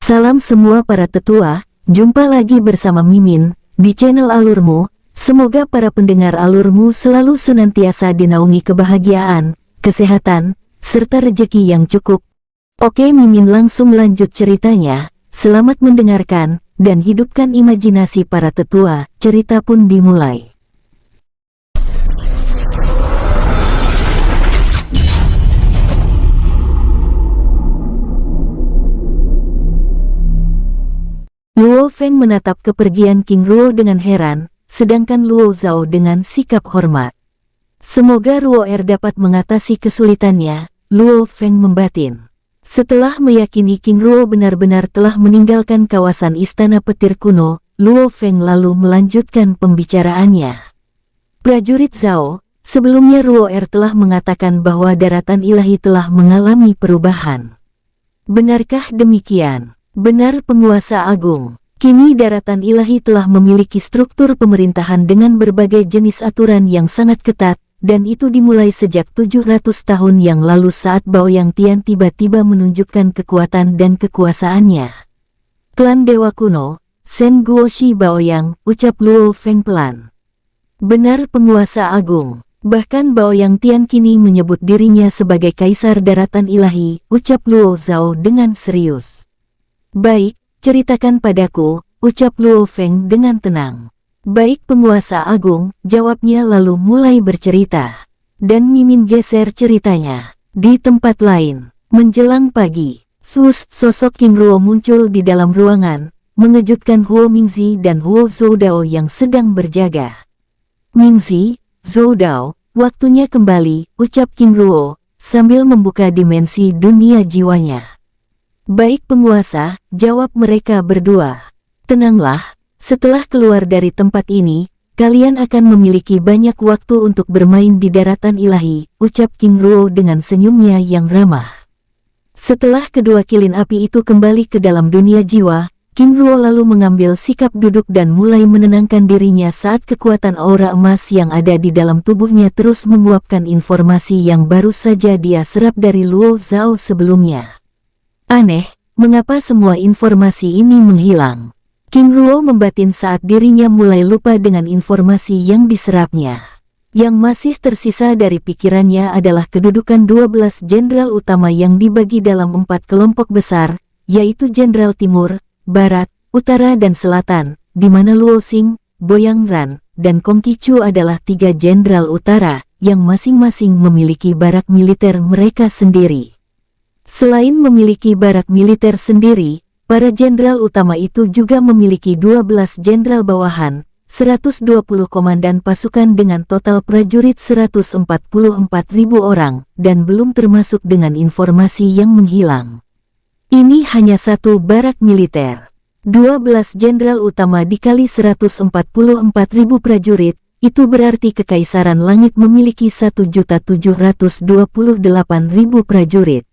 Salam semua para tetua, jumpa lagi bersama Mimin, di channel Alurmu. Semoga para pendengar Alurmu selalu senantiasa dinaungi kebahagiaan, kesehatan, serta rezeki yang cukup. Oke, Mimin langsung lanjut ceritanya. Selamat mendengarkan, dan hidupkan imajinasi para tetua. Cerita pun dimulai. Luo Feng menatap kepergian King Ruo dengan heran, sedangkan Luo Zhao dengan sikap hormat. Semoga Ruo dapat mengatasi kesulitannya, Luo Feng membatin. Setelah meyakini King Ruo benar-benar telah meninggalkan kawasan istana petir kuno, Luo Feng lalu melanjutkan pembicaraannya. Prajurit Zhao, sebelumnya Ruo telah mengatakan bahwa daratan ilahi telah mengalami perubahan. Benarkah demikian? Benar penguasa agung, kini daratan ilahi telah memiliki struktur pemerintahan dengan berbagai jenis aturan yang sangat ketat, dan itu dimulai sejak 700 tahun yang lalu saat Baoyang Tian tiba-tiba menunjukkan kekuatan dan kekuasaannya. Klan Dewa Kuno, Shen Guoshi Baoyang, ucap Luo Feng pelan. Benar penguasa agung, bahkan Baoyang Tian kini menyebut dirinya sebagai kaisar daratan ilahi, ucap Luo Zhao dengan serius. Baik, ceritakan padaku, ucap Luo Feng dengan tenang. Baik penguasa agung, jawabnya lalu mulai bercerita. Dan Mimin geser ceritanya. Di tempat lain, menjelang pagi, sosok King Ruo muncul di dalam ruangan, mengejutkan Huo Mingzi dan Huo Zoudao yang sedang berjaga. Mingzi, Zoudao, waktunya kembali, ucap King Ruo, sambil membuka dimensi dunia jiwanya. Baik penguasa, jawab mereka berdua. Tenanglah, setelah keluar dari tempat ini, kalian akan memiliki banyak waktu untuk bermain di daratan ilahi, ucap King Ruo dengan senyumnya yang ramah. Setelah kedua kilin api itu kembali ke dalam dunia jiwa, King Ruo lalu mengambil sikap duduk dan mulai menenangkan dirinya saat kekuatan aura emas yang ada di dalam tubuhnya terus menguapkan informasi yang baru saja dia serap dari Luo Zhao sebelumnya. Aneh, mengapa semua informasi ini menghilang? King Ruo membatin saat dirinya mulai lupa dengan informasi yang diserapnya. Yang masih tersisa dari pikirannya adalah kedudukan 12 jenderal utama yang dibagi dalam 4 kelompok besar, yaitu Jenderal Timur, Barat, Utara dan Selatan, di mana Luo Xing, Boyang Ran, dan Kong Qiqu adalah 3 jenderal utara, yang masing-masing memiliki barak militer mereka sendiri. Selain memiliki barak militer sendiri, para jenderal utama itu juga memiliki 12 jenderal bawahan, 120 komandan pasukan dengan total prajurit 144.000 orang, dan belum termasuk dengan informasi yang menghilang. Ini hanya satu barak militer. 12 jenderal utama dikali 144.000 prajurit, itu berarti Kekaisaran Langit memiliki 1.728.000 prajurit.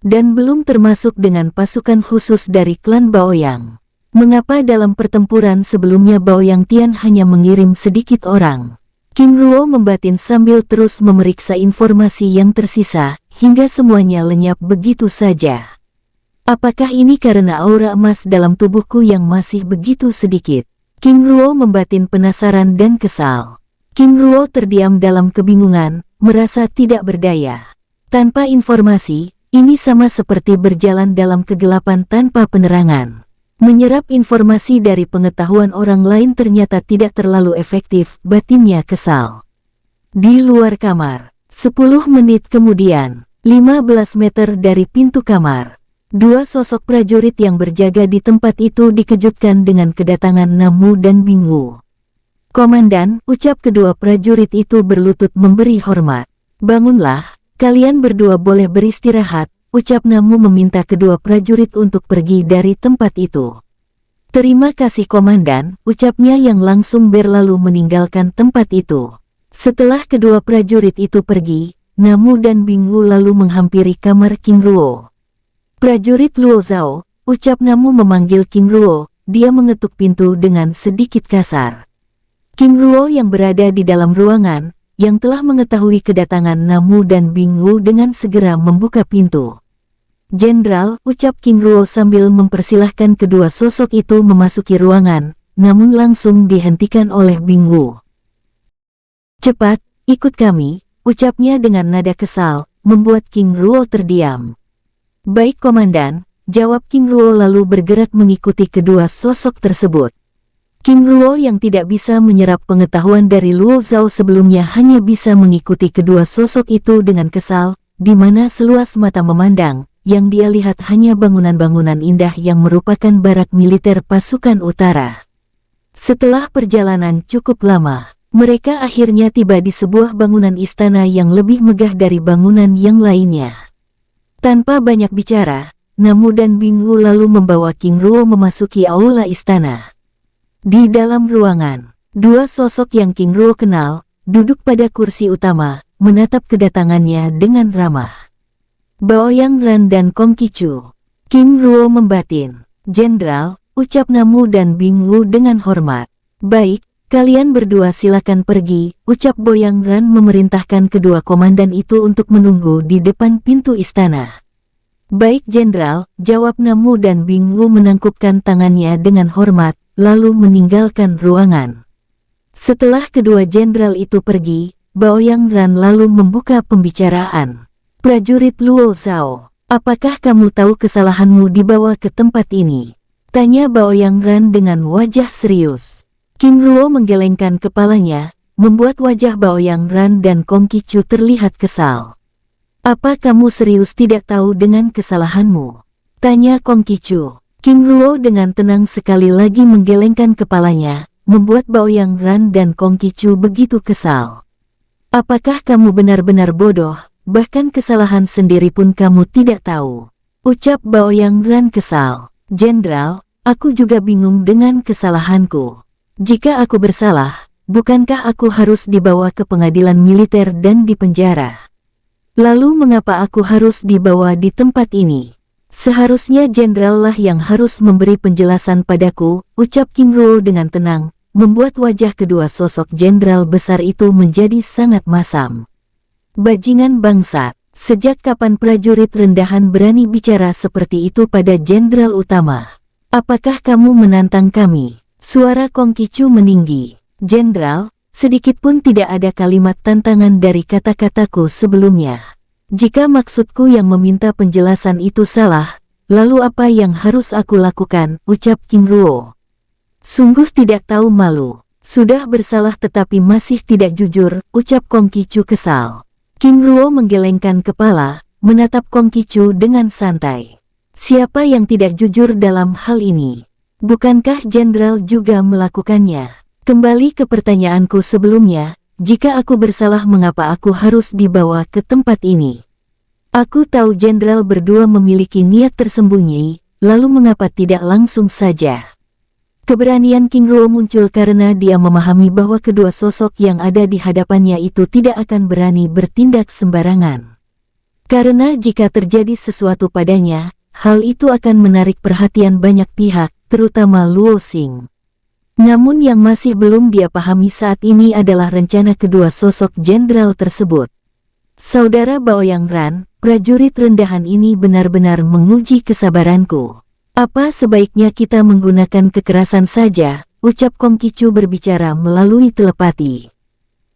Dan belum termasuk dengan pasukan khusus dari klan Baoyang. Mengapa dalam pertempuran sebelumnya Baoyang Tian hanya mengirim sedikit orang? King Ruo membatin sambil terus memeriksa informasi yang tersisa, hingga semuanya lenyap begitu saja. Apakah ini karena aura emas dalam tubuhku yang masih begitu sedikit? King Ruo membatin penasaran dan kesal. King Ruo terdiam dalam kebingungan, merasa tidak berdaya. Tanpa informasi, ini sama seperti berjalan dalam kegelapan tanpa penerangan. Menyerap informasi dari pengetahuan orang lain ternyata tidak terlalu efektif, batinnya kesal. Di luar kamar, 10 menit kemudian, 15 meter dari pintu kamar, 2 sosok prajurit yang berjaga di tempat itu dikejutkan dengan kedatangan Namu dan Bingwu. Komandan, ucap kedua prajurit itu berlutut memberi hormat. Bangunlah. Kalian berdua boleh beristirahat, ucap Namu meminta kedua prajurit untuk pergi dari tempat itu. Terima kasih komandan, ucapnya yang langsung berlalu meninggalkan tempat itu. Setelah kedua prajurit itu pergi, Namu dan Bingwu lalu menghampiri kamar King Ruo. Prajurit Luo Zhao, ucap Namu memanggil King Ruo, dia mengetuk pintu dengan sedikit kasar. King Ruo yang berada di dalam ruangan, yang telah mengetahui kedatangan Namu dan Bingwu dengan segera membuka pintu. Jenderal, ucap King Ruo sambil mempersilahkan kedua sosok itu memasuki ruangan, namun langsung dihentikan oleh Bing Wu. Cepat, ikut kami, ucapnya dengan nada kesal, membuat King Ruo terdiam. Baik komandan, jawab King Ruo lalu bergerak mengikuti kedua sosok tersebut. King Ruo yang tidak bisa menyerap pengetahuan dari Luo Zhao sebelumnya hanya bisa mengikuti kedua sosok itu dengan kesal, di mana seluas mata memandang. Yang dia lihat hanya bangunan-bangunan indah yang merupakan barak militer pasukan utara. Setelah perjalanan cukup lama, mereka akhirnya tiba di sebuah bangunan istana yang lebih megah dari bangunan yang lainnya. Tanpa banyak bicara, Namu dan Bing Wu lalu membawa King Ruo memasuki aula istana. Di dalam ruangan, dua sosok yang King Ruo kenal, duduk pada kursi utama, menatap kedatangannya dengan ramah. Baoyang Ran dan Kong Qiqu. King Ruo membatin. Jenderal, ucap Namu dan Bing Wu dengan hormat. Baik, kalian berdua silakan pergi, ucap Baoyang Ran memerintahkan kedua komandan itu untuk menunggu di depan pintu istana. Baik Jenderal, jawab Namu dan Bing Wu menangkupkan tangannya dengan hormat, lalu meninggalkan ruangan. Setelah kedua jenderal itu pergi, Baoyang Ran lalu membuka pembicaraan. Prajurit Luo Zhao, apakah kamu tahu kesalahanmu dibawa ke tempat ini? Tanya Baoyang Ran dengan wajah serius. King Ruo menggelengkan kepalanya, membuat wajah Baoyang Ran dan Kong Qiqu terlihat kesal. Apa kamu serius tidak tahu dengan kesalahanmu? Tanya Kong Qiqu. King Ruo dengan tenang sekali lagi menggelengkan kepalanya, membuat Baoyang Ran dan Kong Qiqu begitu kesal. Apakah kamu benar-benar bodoh? Bahkan kesalahan sendiri pun kamu tidak tahu. Ucap Baoyang Ran kesal. Jenderal, aku juga bingung dengan kesalahanku. Jika aku bersalah, bukankah aku harus dibawa ke pengadilan militer dan dipenjara? Lalu mengapa aku harus dibawa di tempat ini? Seharusnya jenderal lah yang harus memberi penjelasan padaku, ucap King Ruo dengan tenang, membuat wajah kedua sosok jenderal besar itu menjadi sangat masam. Bajingan bangsat, sejak kapan prajurit rendahan berani bicara seperti itu pada jenderal utama? Apakah kamu menantang kami? Suara Kong Qiqu meninggi. Jenderal, sedikit pun tidak ada kalimat tantangan dari kata-kataku sebelumnya. Jika maksudku yang meminta penjelasan itu salah, lalu apa yang harus aku lakukan? Ucap King Ruo. Sungguh tidak tahu malu. Sudah bersalah tetapi masih tidak jujur, ucap Kong Qiqu kesal. King Ruo menggelengkan kepala, menatap Kong Qiqu dengan santai. Siapa yang tidak jujur dalam hal ini? Bukankah jenderal juga melakukannya? Kembali ke pertanyaanku sebelumnya, jika aku bersalah mengapa aku harus dibawa ke tempat ini? Aku tahu jenderal berdua memiliki niat tersembunyi, lalu mengapa tidak langsung saja? Keberanian King Ruo muncul karena dia memahami bahwa kedua sosok yang ada di hadapannya itu tidak akan berani bertindak sembarangan. Karena jika terjadi sesuatu padanya, hal itu akan menarik perhatian banyak pihak, terutama Luo Xing. Namun yang masih belum dia pahami saat ini adalah rencana kedua sosok jenderal tersebut. Saudara Baoyang Ran, prajurit rendahan ini benar-benar menguji kesabaranku. Apa sebaiknya kita menggunakan kekerasan saja, ucap Kong Qiqu berbicara melalui telepati.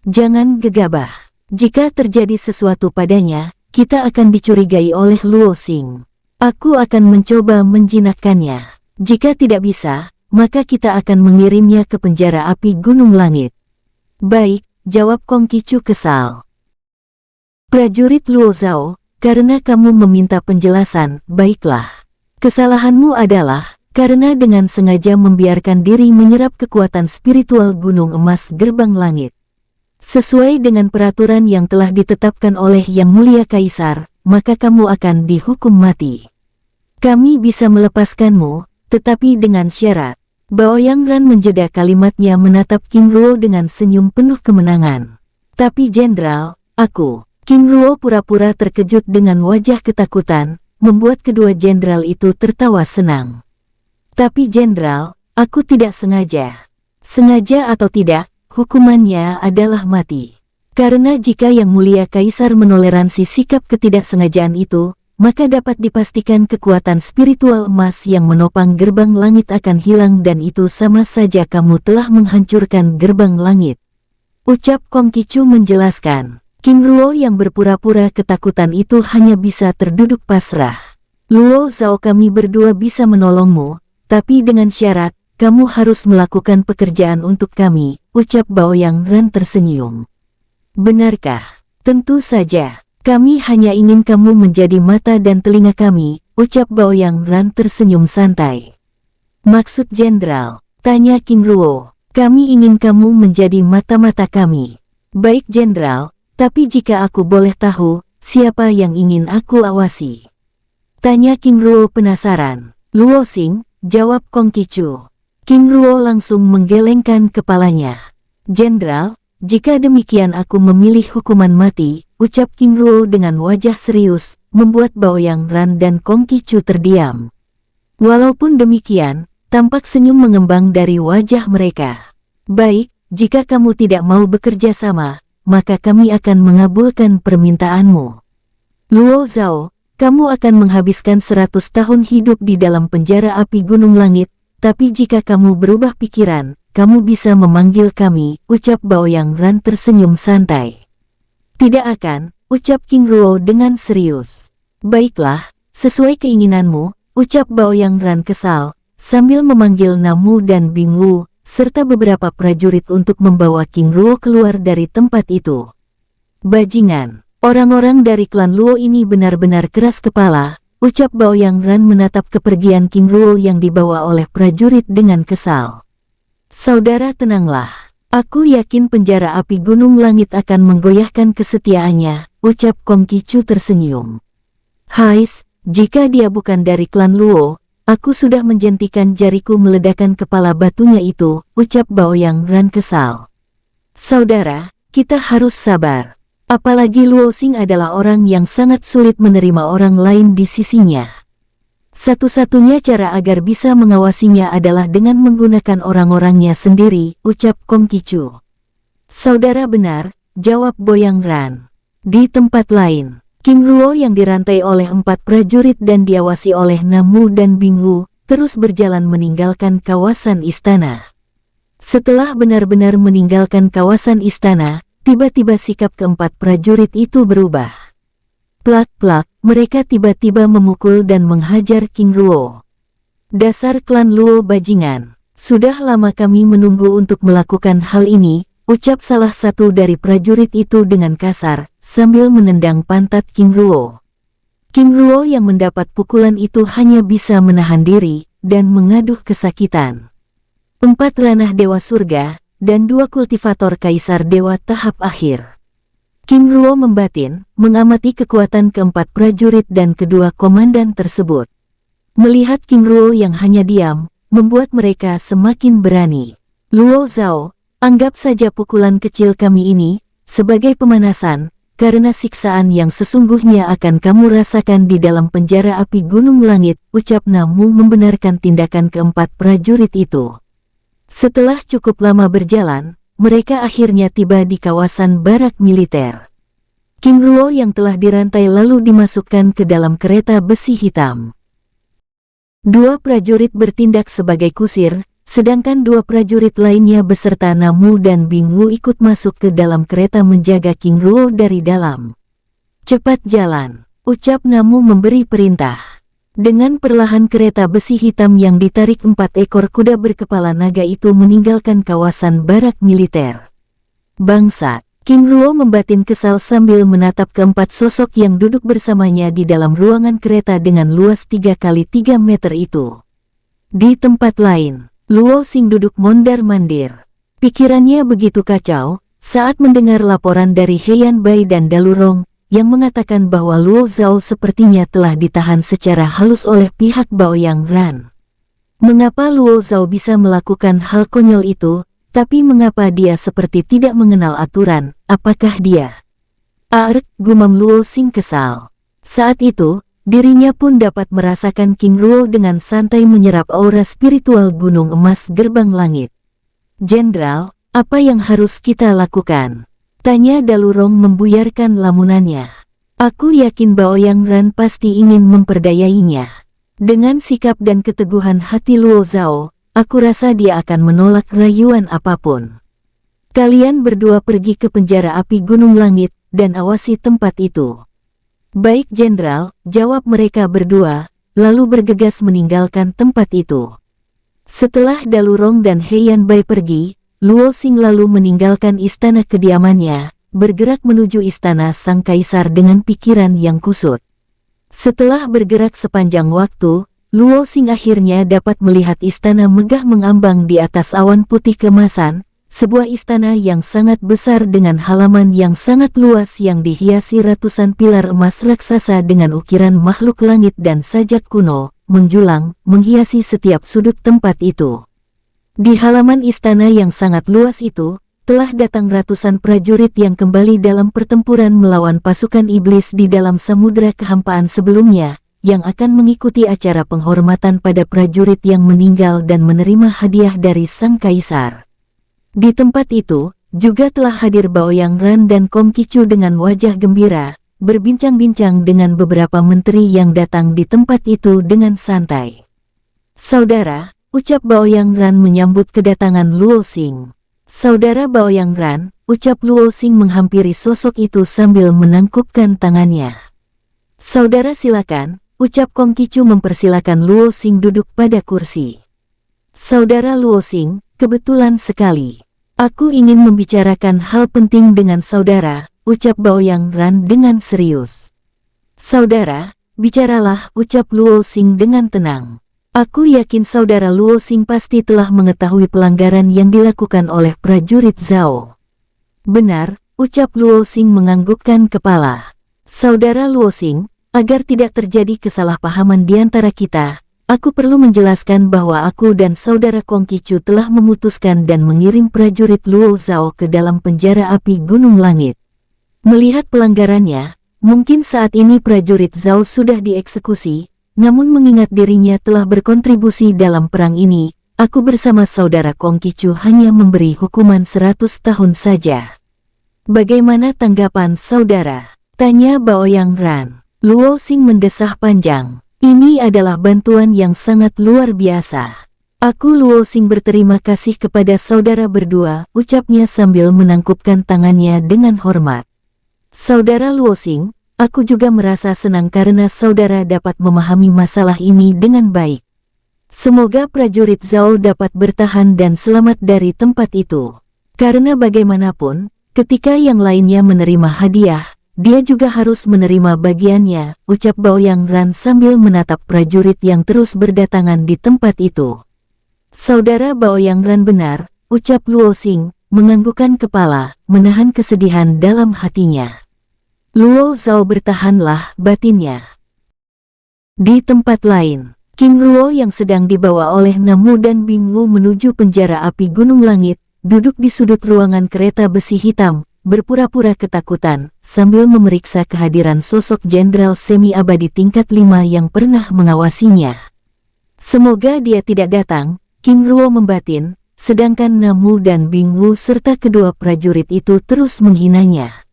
Jangan gegabah. Jika terjadi sesuatu padanya, kita akan dicurigai oleh Luo Xing. Aku akan mencoba menjinakkannya. Jika tidak bisa, maka kita akan mengirimnya ke penjara api Gunung Langit. Baik, jawab Kong Qiqu kesal. Prajurit Luo Zhao, karena kamu meminta penjelasan, baiklah. Kesalahanmu adalah karena dengan sengaja membiarkan diri menyerap kekuatan spiritual Gunung Emas Gerbang Langit. Sesuai dengan peraturan yang telah ditetapkan oleh Yang Mulia Kaisar, maka kamu akan dihukum mati. Kami bisa melepaskanmu, tetapi dengan syarat. Baoyang Ran menjeda kalimatnya menatap King Ruo dengan senyum penuh kemenangan. Tapi jenderal, aku. King Ruo pura-pura terkejut dengan wajah ketakutan, membuat kedua jenderal itu tertawa senang. Tapi jenderal, aku tidak sengaja. Sengaja atau tidak, hukumannya adalah mati. Karena jika Yang Mulia Kaisar menoleransi sikap ketidaksengajaan itu, maka dapat dipastikan kekuatan spiritual emas yang menopang gerbang langit akan hilang dan itu sama saja kamu telah menghancurkan gerbang langit. Ucap Kong Qiqu menjelaskan. King Ruo yang berpura-pura ketakutan itu hanya bisa terduduk pasrah. Luo Zhao, kami berdua bisa menolongmu, tapi dengan syarat, kamu harus melakukan pekerjaan untuk kami, ucap Baoyang Ran tersenyum. Benarkah? Tentu saja. Kami hanya ingin kamu menjadi mata dan telinga kami, ucap Baoyang Ran tersenyum santai. Maksud Jenderal? Tanya King Ruo. Kami ingin kamu menjadi mata-mata kami. Baik Jenderal, tapi jika aku boleh tahu, siapa yang ingin aku awasi? Tanya King Ruo penasaran. Luo Xing, jawab Kong Qiqu. King Ruo langsung menggelengkan kepalanya. Jenderal, jika demikian aku memilih hukuman mati, ucap King Ruo dengan wajah serius, membuat Baoyang Ran dan Kong Qiqu terdiam. Walaupun demikian, tampak senyum mengembang dari wajah mereka. Baik, jika kamu tidak mau bekerja sama, maka kami akan mengabulkan permintaanmu. Luo Zhao, kamu akan menghabiskan 100 tahun hidup di dalam penjara api Gunung Langit, tapi jika kamu berubah pikiran, kamu bisa memanggil kami, ucap Baoyang Ran tersenyum santai. Tidak akan, ucap King Ruo dengan serius. Baiklah, sesuai keinginanmu, ucap Baoyang Ran kesal, sambil memanggil Namu dan Bing Wu, serta beberapa prajurit untuk membawa King Ruo keluar dari tempat itu. Bajingan, orang-orang dari klan Luo ini benar-benar keras kepala, ucap Baoyang Ran menatap kepergian King Ruo yang dibawa oleh prajurit dengan kesal. Saudara tenanglah, aku yakin penjara api Gunung Langit akan menggoyahkan kesetiaannya, ucap Kong Qiqu tersenyum. Hais, jika dia bukan dari klan Luo, aku sudah menjentikan jariku meledakkan kepala batunya itu, ucap Baoyang Ran kesal. Saudara, kita harus sabar. Apalagi Luo Xing adalah orang yang sangat sulit menerima orang lain di sisinya. Satu-satunya cara agar bisa mengawasinya adalah dengan menggunakan orang-orangnya sendiri, ucap Kong Qiqu. Saudara benar, jawab Baoyang Ran. Di tempat lain, King Ruo yang dirantai oleh 4 prajurit dan diawasi oleh Namu dan Bing Wu, terus berjalan meninggalkan kawasan istana. Setelah benar-benar meninggalkan kawasan istana, tiba-tiba sikap keempat prajurit itu berubah. Plak-plak, mereka tiba-tiba memukul dan menghajar King Ruo. Dasar klan Luo bajingan, sudah lama kami menunggu untuk melakukan hal ini, ucap salah satu dari prajurit itu dengan kasar, sambil menendang pantat King Ruo. King Ruo yang mendapat pukulan itu hanya bisa menahan diri, dan mengaduh kesakitan. 4 ranah Dewa Surga, dan 2 kultivator Kaisar Dewa tahap akhir. King Ruo membatin, mengamati kekuatan keempat prajurit dan kedua komandan tersebut. Melihat King Ruo yang hanya diam, membuat mereka semakin berani. Luo Zhao, anggap saja pukulan kecil kami ini sebagai pemanasan, karena siksaan yang sesungguhnya akan kamu rasakan di dalam penjara api Gunung Langit, ucap Namu membenarkan tindakan keempat prajurit itu. Setelah cukup lama berjalan, mereka akhirnya tiba di kawasan barak militer. King Ruo yang telah dirantai lalu dimasukkan ke dalam kereta besi hitam. 2 prajurit bertindak sebagai kusir, sedangkan 2 prajurit lainnya beserta Namu dan Bing Wu ikut masuk ke dalam kereta menjaga King Ruo dari dalam. Cepat jalan, ucap Namu memberi perintah. Dengan perlahan kereta besi hitam yang ditarik 4 ekor kuda berkepala naga itu meninggalkan kawasan barak militer. Bangsat, King Ruo membatin kesal sambil menatap keempat sosok yang duduk bersamanya di dalam ruangan kereta dengan luas 3 kali 3 meter itu. Di tempat lain, Luo Xing duduk mondar-mandir. Pikirannya begitu kacau saat mendengar laporan dari Heian Bai dan Dalurong, yang mengatakan bahwa Luo Zhao sepertinya telah ditahan secara halus oleh pihak Baoyang Ran. Mengapa Luo Zhao bisa melakukan hal konyol itu, tapi mengapa dia seperti tidak mengenal aturan, apakah dia? Gumam Luo Xing kesal. Saat itu, dirinya pun dapat merasakan King Ruo dengan santai menyerap aura spiritual Gunung Emas Gerbang Langit. Jenderal, apa yang harus kita lakukan? Tanya Dalurong membuyarkan lamunannya. Aku yakin Baoyang Ran pasti ingin memperdayainya. Dengan sikap dan keteguhan hati Luo Zhao, aku rasa dia akan menolak rayuan apapun. Kalian berdua pergi ke penjara api Gunung Langit, dan awasi tempat itu. Baik Jenderal, jawab mereka berdua, lalu bergegas meninggalkan tempat itu. Setelah Dalurong dan Heian Bai pergi, Luo Xing lalu meninggalkan istana kediamannya, bergerak menuju istana sang kaisar dengan pikiran yang kusut. Setelah bergerak sepanjang waktu, Luo Xing akhirnya dapat melihat istana megah mengambang di atas awan putih keemasan, sebuah istana yang sangat besar dengan halaman yang sangat luas yang dihiasi ratusan pilar emas raksasa dengan ukiran makhluk langit dan sajak kuno, menjulang, menghiasi setiap sudut tempat itu. Di halaman istana yang sangat luas itu, telah datang ratusan prajurit yang kembali dalam pertempuran melawan pasukan iblis di dalam samudera kehampaan sebelumnya, yang akan mengikuti acara penghormatan pada prajurit yang meninggal dan menerima hadiah dari sang kaisar. Di tempat itu, juga telah hadir Baoyang Ran dan Kong Qiqu dengan wajah gembira, berbincang-bincang dengan beberapa menteri yang datang di tempat itu dengan santai. "Saudara," ucap Baoyang Ran menyambut kedatangan Luo Xing. "Saudara Baoyang Ran," ucap Luo Xing menghampiri sosok itu sambil menangkupkan tangannya. "Saudara silakan," ucap Kong Qiqu mempersilakan Luo Xing duduk pada kursi. "Saudara Luo Xing, kebetulan sekali. Aku ingin membicarakan hal penting dengan saudara," ucap Baoyang Ran dengan serius. "Saudara, bicaralah," ucap Luo Xing dengan tenang. "Aku yakin saudara Luo Xing pasti telah mengetahui pelanggaran yang dilakukan oleh prajurit Zhao." "Benar," ucap Luo Xing menganggukkan kepala. "Saudara Luo Xing, agar tidak terjadi kesalahpahaman di antara kita, aku perlu menjelaskan bahwa aku dan saudara Kong Qiqu telah memutuskan dan mengirim prajurit Luo Zhao ke dalam penjara api Gunung Langit. Melihat pelanggarannya, mungkin saat ini prajurit Zhao sudah dieksekusi, namun mengingat dirinya telah berkontribusi dalam perang ini, aku bersama saudara Kong Qiqu hanya memberi hukuman 100 tahun saja. Bagaimana tanggapan saudara?" tanya Baoyang Ran. Luo Xing mendesah panjang. "Ini adalah bantuan yang sangat luar biasa. Aku Luo Xing berterima kasih kepada saudara berdua," ucapnya sambil menangkupkan tangannya dengan hormat. "Saudara Luo Xing, aku juga merasa senang karena saudara dapat memahami masalah ini dengan baik. Semoga prajurit Zhao dapat bertahan dan selamat dari tempat itu. Karena bagaimanapun, ketika yang lainnya menerima hadiah, dia juga harus menerima bagiannya," ucap Baoyang Ran sambil menatap prajurit yang terus berdatangan di tempat itu. "Saudara Baoyang Ran benar," ucap Luo Xing, menganggukkan kepala, menahan kesedihan dalam hatinya. "Luo Zhao bertahanlah," batinnya. Di tempat lain, King Ruo yang sedang dibawa oleh Namu dan Bing Wu menuju penjara api Gunung Langit, duduk di sudut ruangan kereta besi hitam, berpura-pura ketakutan, sambil memeriksa kehadiran sosok jenderal semi-abadi tingkat 5 yang pernah mengawasinya. Semoga dia tidak datang, King Ruo membatin, sedangkan Namu dan Bing Wu serta kedua prajurit itu terus menghinanya.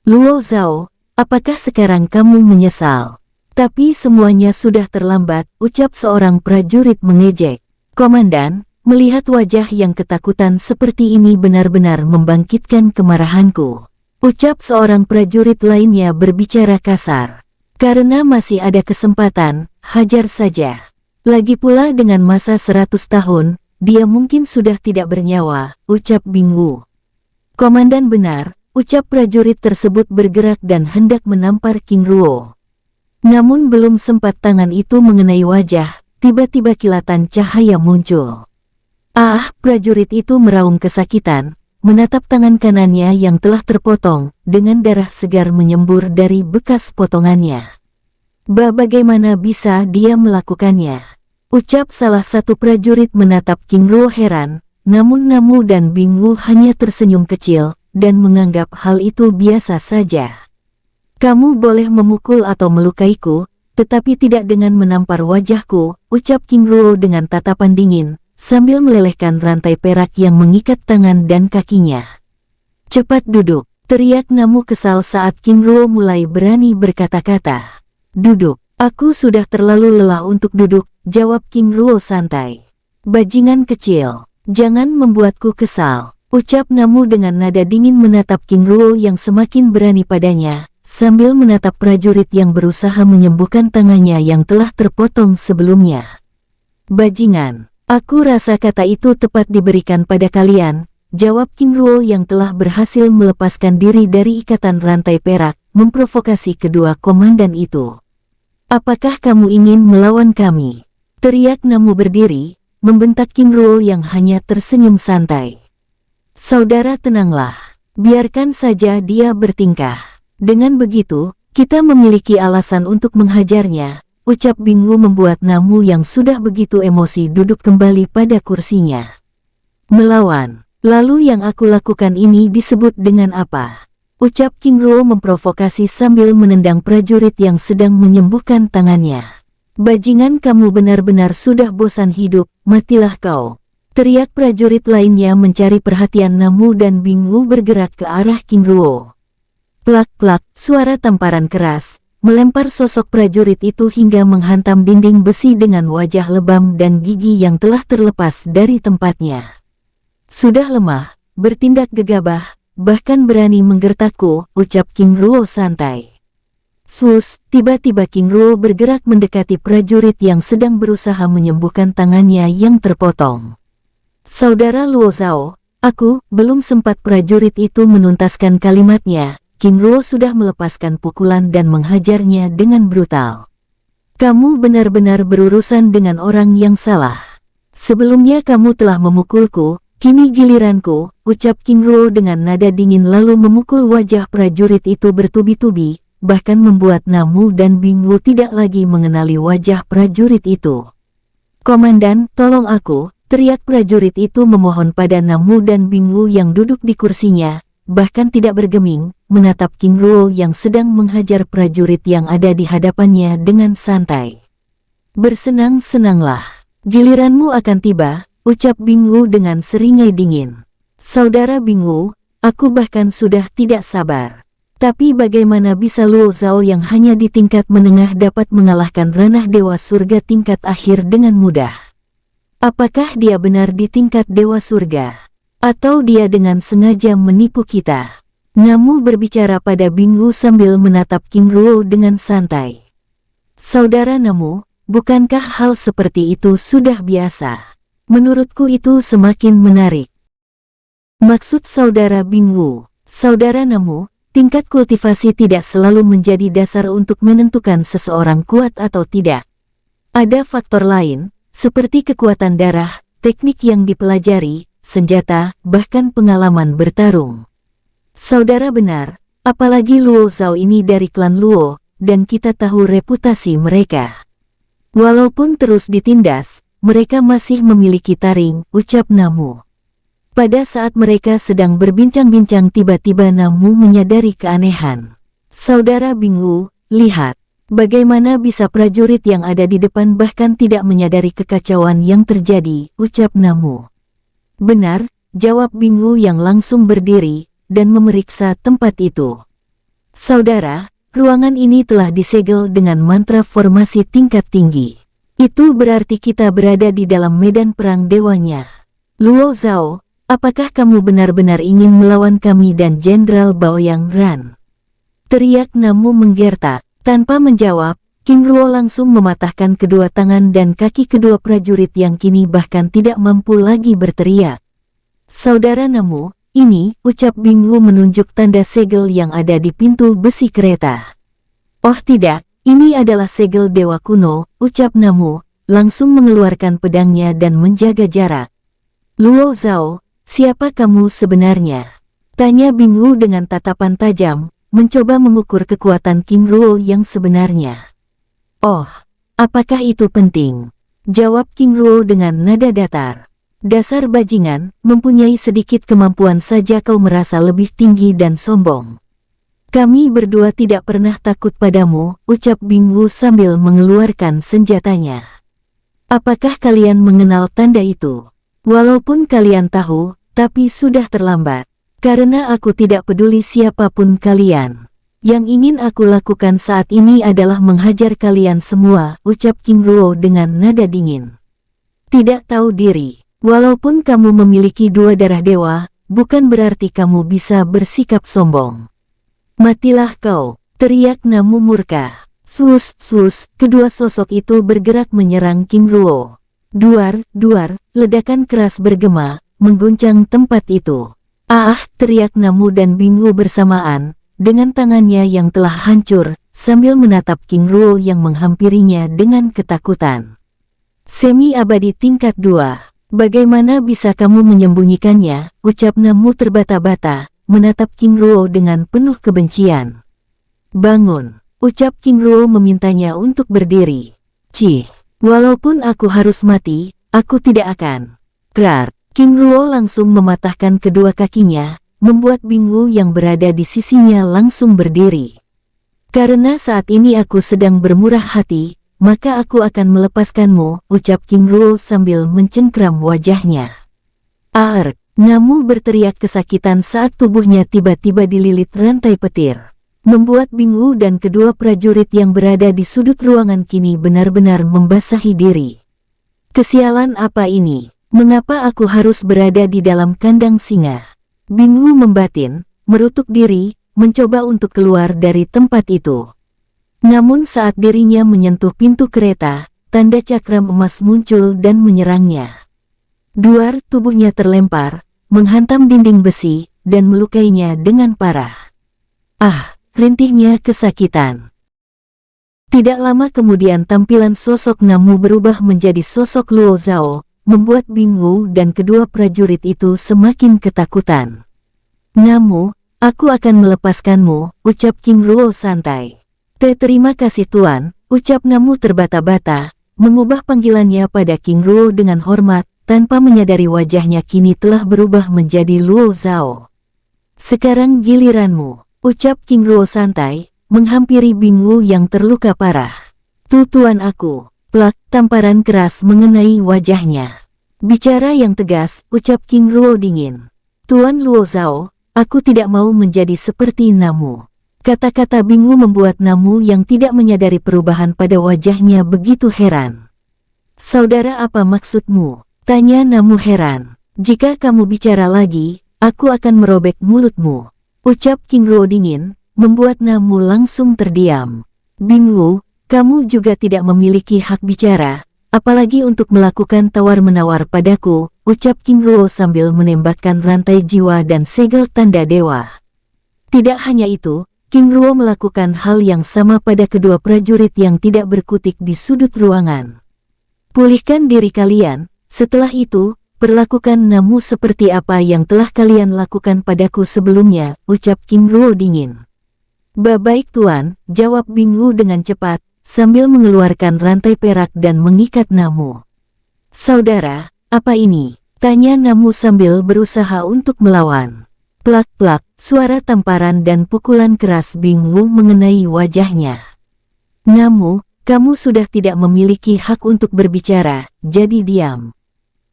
"Luo Zhao, apakah sekarang kamu menyesal?" "Tapi semuanya sudah terlambat," ucap seorang prajurit mengejek. "Komandan, melihat wajah yang ketakutan seperti ini benar-benar membangkitkan kemarahanku," ucap seorang prajurit lainnya berbicara kasar. "Karena masih ada kesempatan, hajar saja. Lagi pula dengan masa 100 tahun, dia mungkin sudah tidak bernyawa," ucap Bing Wu. "Komandan benar," ucap prajurit tersebut bergerak dan hendak menampar King Ruo. Namun belum sempat tangan itu mengenai wajah, tiba-tiba kilatan cahaya muncul. "Ah!" prajurit itu meraung kesakitan, menatap tangan kanannya yang telah terpotong, dengan darah segar menyembur dari bekas potongannya. Bagaimana bisa dia melakukannya?" ucap salah satu prajurit menatap King Ruo heran, namun Namu dan Bing Wu hanya tersenyum kecil, dan menganggap hal itu biasa saja. "Kamu boleh memukul atau melukaiku, tetapi tidak dengan menampar wajahku," ucap King Ruo dengan tatapan dingin, sambil melelehkan rantai perak yang mengikat tangan dan kakinya. "Cepat duduk." Teriak Namu kesal saat King Ruo mulai berani berkata-kata. Duduk, aku sudah terlalu lelah untuk duduk, jawab King Ruo santai. Bajingan kecil, jangan membuatku kesal, ucap Namu dengan nada dingin menatap King Ruo yang semakin berani padanya, sambil menatap prajurit yang berusaha menyembuhkan tangannya yang telah terpotong sebelumnya. Bajingan, aku rasa kata itu tepat diberikan pada kalian, jawab King Ruo yang telah berhasil melepaskan diri dari ikatan rantai perak, memprovokasi kedua komandan itu. Apakah kamu ingin melawan kami? Teriak Namu berdiri, membentak King Ruo yang hanya tersenyum santai. Saudara tenanglah, biarkan saja dia bertingkah. Dengan begitu, kita memiliki alasan untuk menghajarnya, ucap Bing Wu membuat Namu yang sudah begitu emosi duduk kembali pada kursinya. Melawan. Lalu yang aku lakukan ini disebut dengan apa? Ucap King Ruo memprovokasi sambil menendang prajurit yang sedang menyembuhkan tangannya. Bajingan, kamu benar-benar sudah bosan hidup, matilah kau. Teriak prajurit lainnya mencari perhatian Namu dan Bing Wu bergerak ke arah King Ruo. Plak-plak, suara tamparan keras, melempar sosok prajurit itu hingga menghantam dinding besi dengan wajah lebam dan gigi yang telah terlepas dari tempatnya. Sudah lemah, bertindak gegabah, bahkan berani menggertakku, ucap King Ruo santai. Sus, tiba-tiba King Ruo bergerak mendekati prajurit yang sedang berusaha menyembuhkan tangannya yang terpotong. Saudara Luo Zhao, aku, belum sempat prajurit itu menuntaskan kalimatnya, King Ruo sudah melepaskan pukulan dan menghajarnya dengan brutal. Kamu benar-benar berurusan dengan orang yang salah. Sebelumnya kamu telah memukulku, kini giliranku, ucap King Ruo dengan nada dingin lalu memukul wajah prajurit itu bertubi-tubi, bahkan membuat Namu dan Bing Wu tidak lagi mengenali wajah prajurit itu. Komandan, tolong aku, teriak prajurit itu memohon pada Namu dan Bing Wu yang duduk di kursinya, bahkan tidak bergeming, menatap King Ruo yang sedang menghajar prajurit yang ada di hadapannya dengan santai. Bersenang-senanglah, giliranmu akan tiba, ucap Bing Wu dengan seringai dingin. Saudara Bing Wu, aku bahkan sudah tidak sabar. Tapi bagaimana bisa Luo Zhao yang hanya di tingkat menengah dapat mengalahkan ranah Dewa Surga tingkat akhir dengan mudah? Apakah dia benar di tingkat Dewa Surga? Atau dia dengan sengaja menipu kita? Namu berbicara pada Bing Wu sambil menatap King Ruo dengan santai. Saudara Namu, bukankah hal seperti itu sudah biasa? Menurutku itu semakin menarik. Maksud saudara Bing Wu, saudara Namu, tingkat kultivasi tidak selalu menjadi dasar untuk menentukan seseorang kuat atau tidak. Ada faktor lain, seperti kekuatan darah, teknik yang dipelajari, senjata, bahkan pengalaman bertarung. Saudara benar, apalagi Luo Zhao ini dari klan Luo, dan kita tahu reputasi mereka. Walaupun terus ditindas, mereka masih memiliki taring, ucap Namu. Pada saat mereka sedang berbincang-bincang tiba-tiba Namu menyadari keanehan. Saudara Bing Wu, lihat, bagaimana bisa prajurit yang ada di depan bahkan tidak menyadari kekacauan yang terjadi, ucap Namu. Benar, jawab Bing Wu yang langsung berdiri, dan memeriksa tempat itu. Saudara, ruangan ini telah disegel dengan mantra formasi tingkat tinggi. Itu berarti kita berada di dalam medan perang dewanya. Luo Zhao, apakah kamu benar-benar ingin melawan kami dan Jenderal Baoyang Ran? Teriak Namu menggertak. Tanpa menjawab, King Ruo langsung mematahkan kedua tangan dan kaki kedua prajurit yang kini bahkan tidak mampu lagi berteriak. Saudara Namu, ini, ucap Bing Wu menunjuk tanda segel yang ada di pintu besi kereta. Oh tidak. Ini adalah segel dewa kuno, ucap Namu, langsung mengeluarkan pedangnya dan menjaga jarak. Luo Zhao, siapa kamu sebenarnya? Tanya Bing Wu dengan tatapan tajam, mencoba mengukur kekuatan King Ruo yang sebenarnya. Oh, apakah itu penting? Jawab King Ruo dengan nada datar. Dasar bajingan, mempunyai sedikit kemampuan saja kau merasa lebih tinggi dan sombong. Kami berdua tidak pernah takut padamu, ucap Bing Wu sambil mengeluarkan senjatanya. Apakah kalian mengenal tanda itu? Walaupun kalian tahu, tapi sudah terlambat. Karena aku tidak peduli siapapun kalian. Yang ingin aku lakukan saat ini adalah menghajar kalian semua, ucap King Ruo dengan nada dingin. Tidak tahu diri. Walaupun kamu memiliki 2 darah dewa, bukan berarti kamu bisa bersikap sombong. Matilah kau, teriak Namu murka. Sus, kedua sosok itu bergerak menyerang King Ruo. Duar, ledakan keras bergema, mengguncang tempat itu. Ah, teriak Namu dan Bingwu bersamaan, dengan tangannya yang telah hancur, sambil menatap King Ruo yang menghampirinya dengan ketakutan. Semi abadi tingkat 2. Bagaimana bisa kamu menyembunyikannya, ucap Namu terbata-bata, menatap King Ruo dengan penuh kebencian. Bangun. Ucap King Ruo memintanya untuk berdiri. Cih, walaupun aku harus mati, aku tidak akan. Krar, King Ruo langsung mematahkan kedua kakinya, membuat Bingwu yang berada di sisinya langsung berdiri. Karena saat ini aku sedang bermurah hati, maka aku akan melepaskanmu, ucap King Ruo sambil mencengkram wajahnya. Aar, Namu berteriak kesakitan saat tubuhnya tiba-tiba dililit rantai petir. Membuat Bingwu dan kedua prajurit yang berada di sudut ruangan kini benar-benar membasahi diri. Kesialan apa ini? Mengapa aku harus berada di dalam kandang singa? Bingwu membatin, merutuk diri, mencoba untuk keluar dari tempat itu. Namun saat dirinya menyentuh pintu kereta, tanda cakram emas muncul dan menyerangnya. Duar, tubuhnya terlempar, menghantam dinding besi, dan melukainya dengan parah. Ah! Rintihnya kesakitan. Tidak lama kemudian tampilan sosok Namu berubah menjadi sosok Luo Zhao, membuat Bingwu dan kedua prajurit itu semakin ketakutan. Namu, aku akan melepaskanmu, ucap King Ruo santai. Terima kasih Tuan, ucap Namu terbata-bata, mengubah panggilannya pada King Ruo dengan hormat, tanpa menyadari wajahnya kini telah berubah menjadi Luo Zhao. Sekarang giliranmu. Ucap King Ruo santai, menghampiri Bingwu yang terluka parah. Tuan aku, plak, tamparan keras mengenai wajahnya. Bicara yang tegas, ucap King Ruo dingin. Tuan Luo Zhao, aku tidak mau menjadi seperti Namu. Kata-kata Bingwu membuat Namu yang tidak menyadari perubahan pada wajahnya begitu heran. Saudara apa maksudmu? Tanya Namu heran. Jika kamu bicara lagi, aku akan merobek mulutmu. Ucap King Ruo dingin, membuat Namu langsung terdiam. Bingwu, kamu juga tidak memiliki hak bicara, apalagi untuk melakukan tawar-menawar padaku, ucap King Ruo sambil menembakkan rantai jiwa dan segel tanda dewa. Tidak hanya itu, King Ruo melakukan hal yang sama pada kedua prajurit yang tidak berkutik di sudut ruangan. Pulihkan diri kalian, setelah itu, perlakukan Namu seperti apa yang telah kalian lakukan padaku sebelumnya, ucap King Ruo dingin. Baik Tuan, jawab Bingwu dengan cepat, sambil mengeluarkan rantai perak dan mengikat Namu. Saudara, apa ini? Tanya Namu sambil berusaha untuk melawan. Plak-plak, suara tamparan dan pukulan keras Bingwu mengenai wajahnya. Namu, kamu sudah tidak memiliki hak untuk berbicara, jadi diam.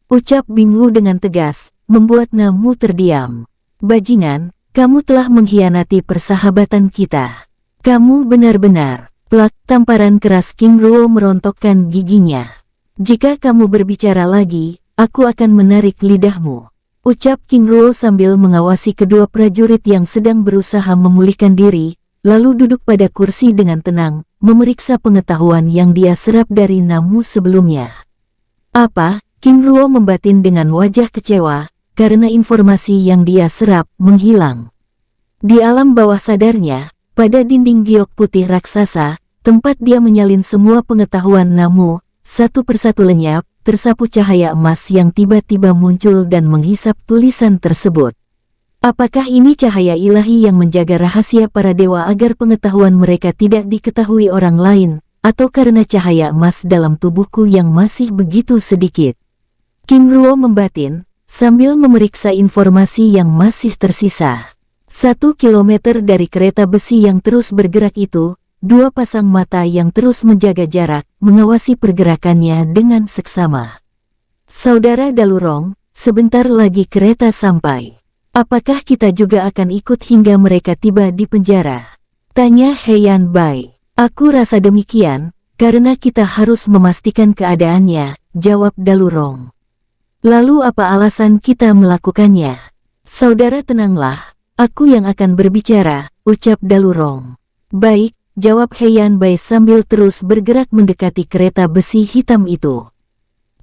Ucap Bingwu dengan tegas, membuat Namu terdiam. Bajingan, kamu telah mengkhianati persahabatan kita. Kamu benar-benar, plak, tamparan keras King Ruo merontokkan giginya. Jika kamu berbicara lagi, aku akan menarik lidahmu. Ucap King Ruo sambil mengawasi kedua prajurit yang sedang berusaha memulihkan diri, lalu duduk pada kursi dengan tenang, memeriksa pengetahuan yang dia serap dari Namu sebelumnya. Apa? King Ruo membatin dengan wajah kecewa, karena informasi yang dia serap menghilang. Di alam bawah sadarnya, pada dinding giok putih raksasa, tempat dia menyalin semua pengetahuan Namu, satu persatu lenyap, tersapu cahaya emas yang tiba-tiba muncul dan menghisap tulisan tersebut. Apakah ini cahaya ilahi yang menjaga rahasia para dewa agar pengetahuan mereka tidak diketahui orang lain, atau karena cahaya emas dalam tubuhku yang masih begitu sedikit? King Ruo membatin, sambil memeriksa informasi yang masih tersisa. 1 kilometer dari kereta besi yang terus bergerak itu, 2 pasang mata yang terus menjaga jarak, mengawasi pergerakannya dengan seksama. Saudara Dalurong, sebentar lagi kereta sampai. Apakah kita juga akan ikut hingga mereka tiba di penjara? Tanya Heian Bai. Aku rasa demikian, karena kita harus memastikan keadaannya, jawab Dalurong. Lalu apa alasan kita melakukannya? Saudara tenanglah, aku yang akan berbicara, ucap Dalurong. Baik, jawab Heian Bai sambil terus bergerak mendekati kereta besi hitam itu.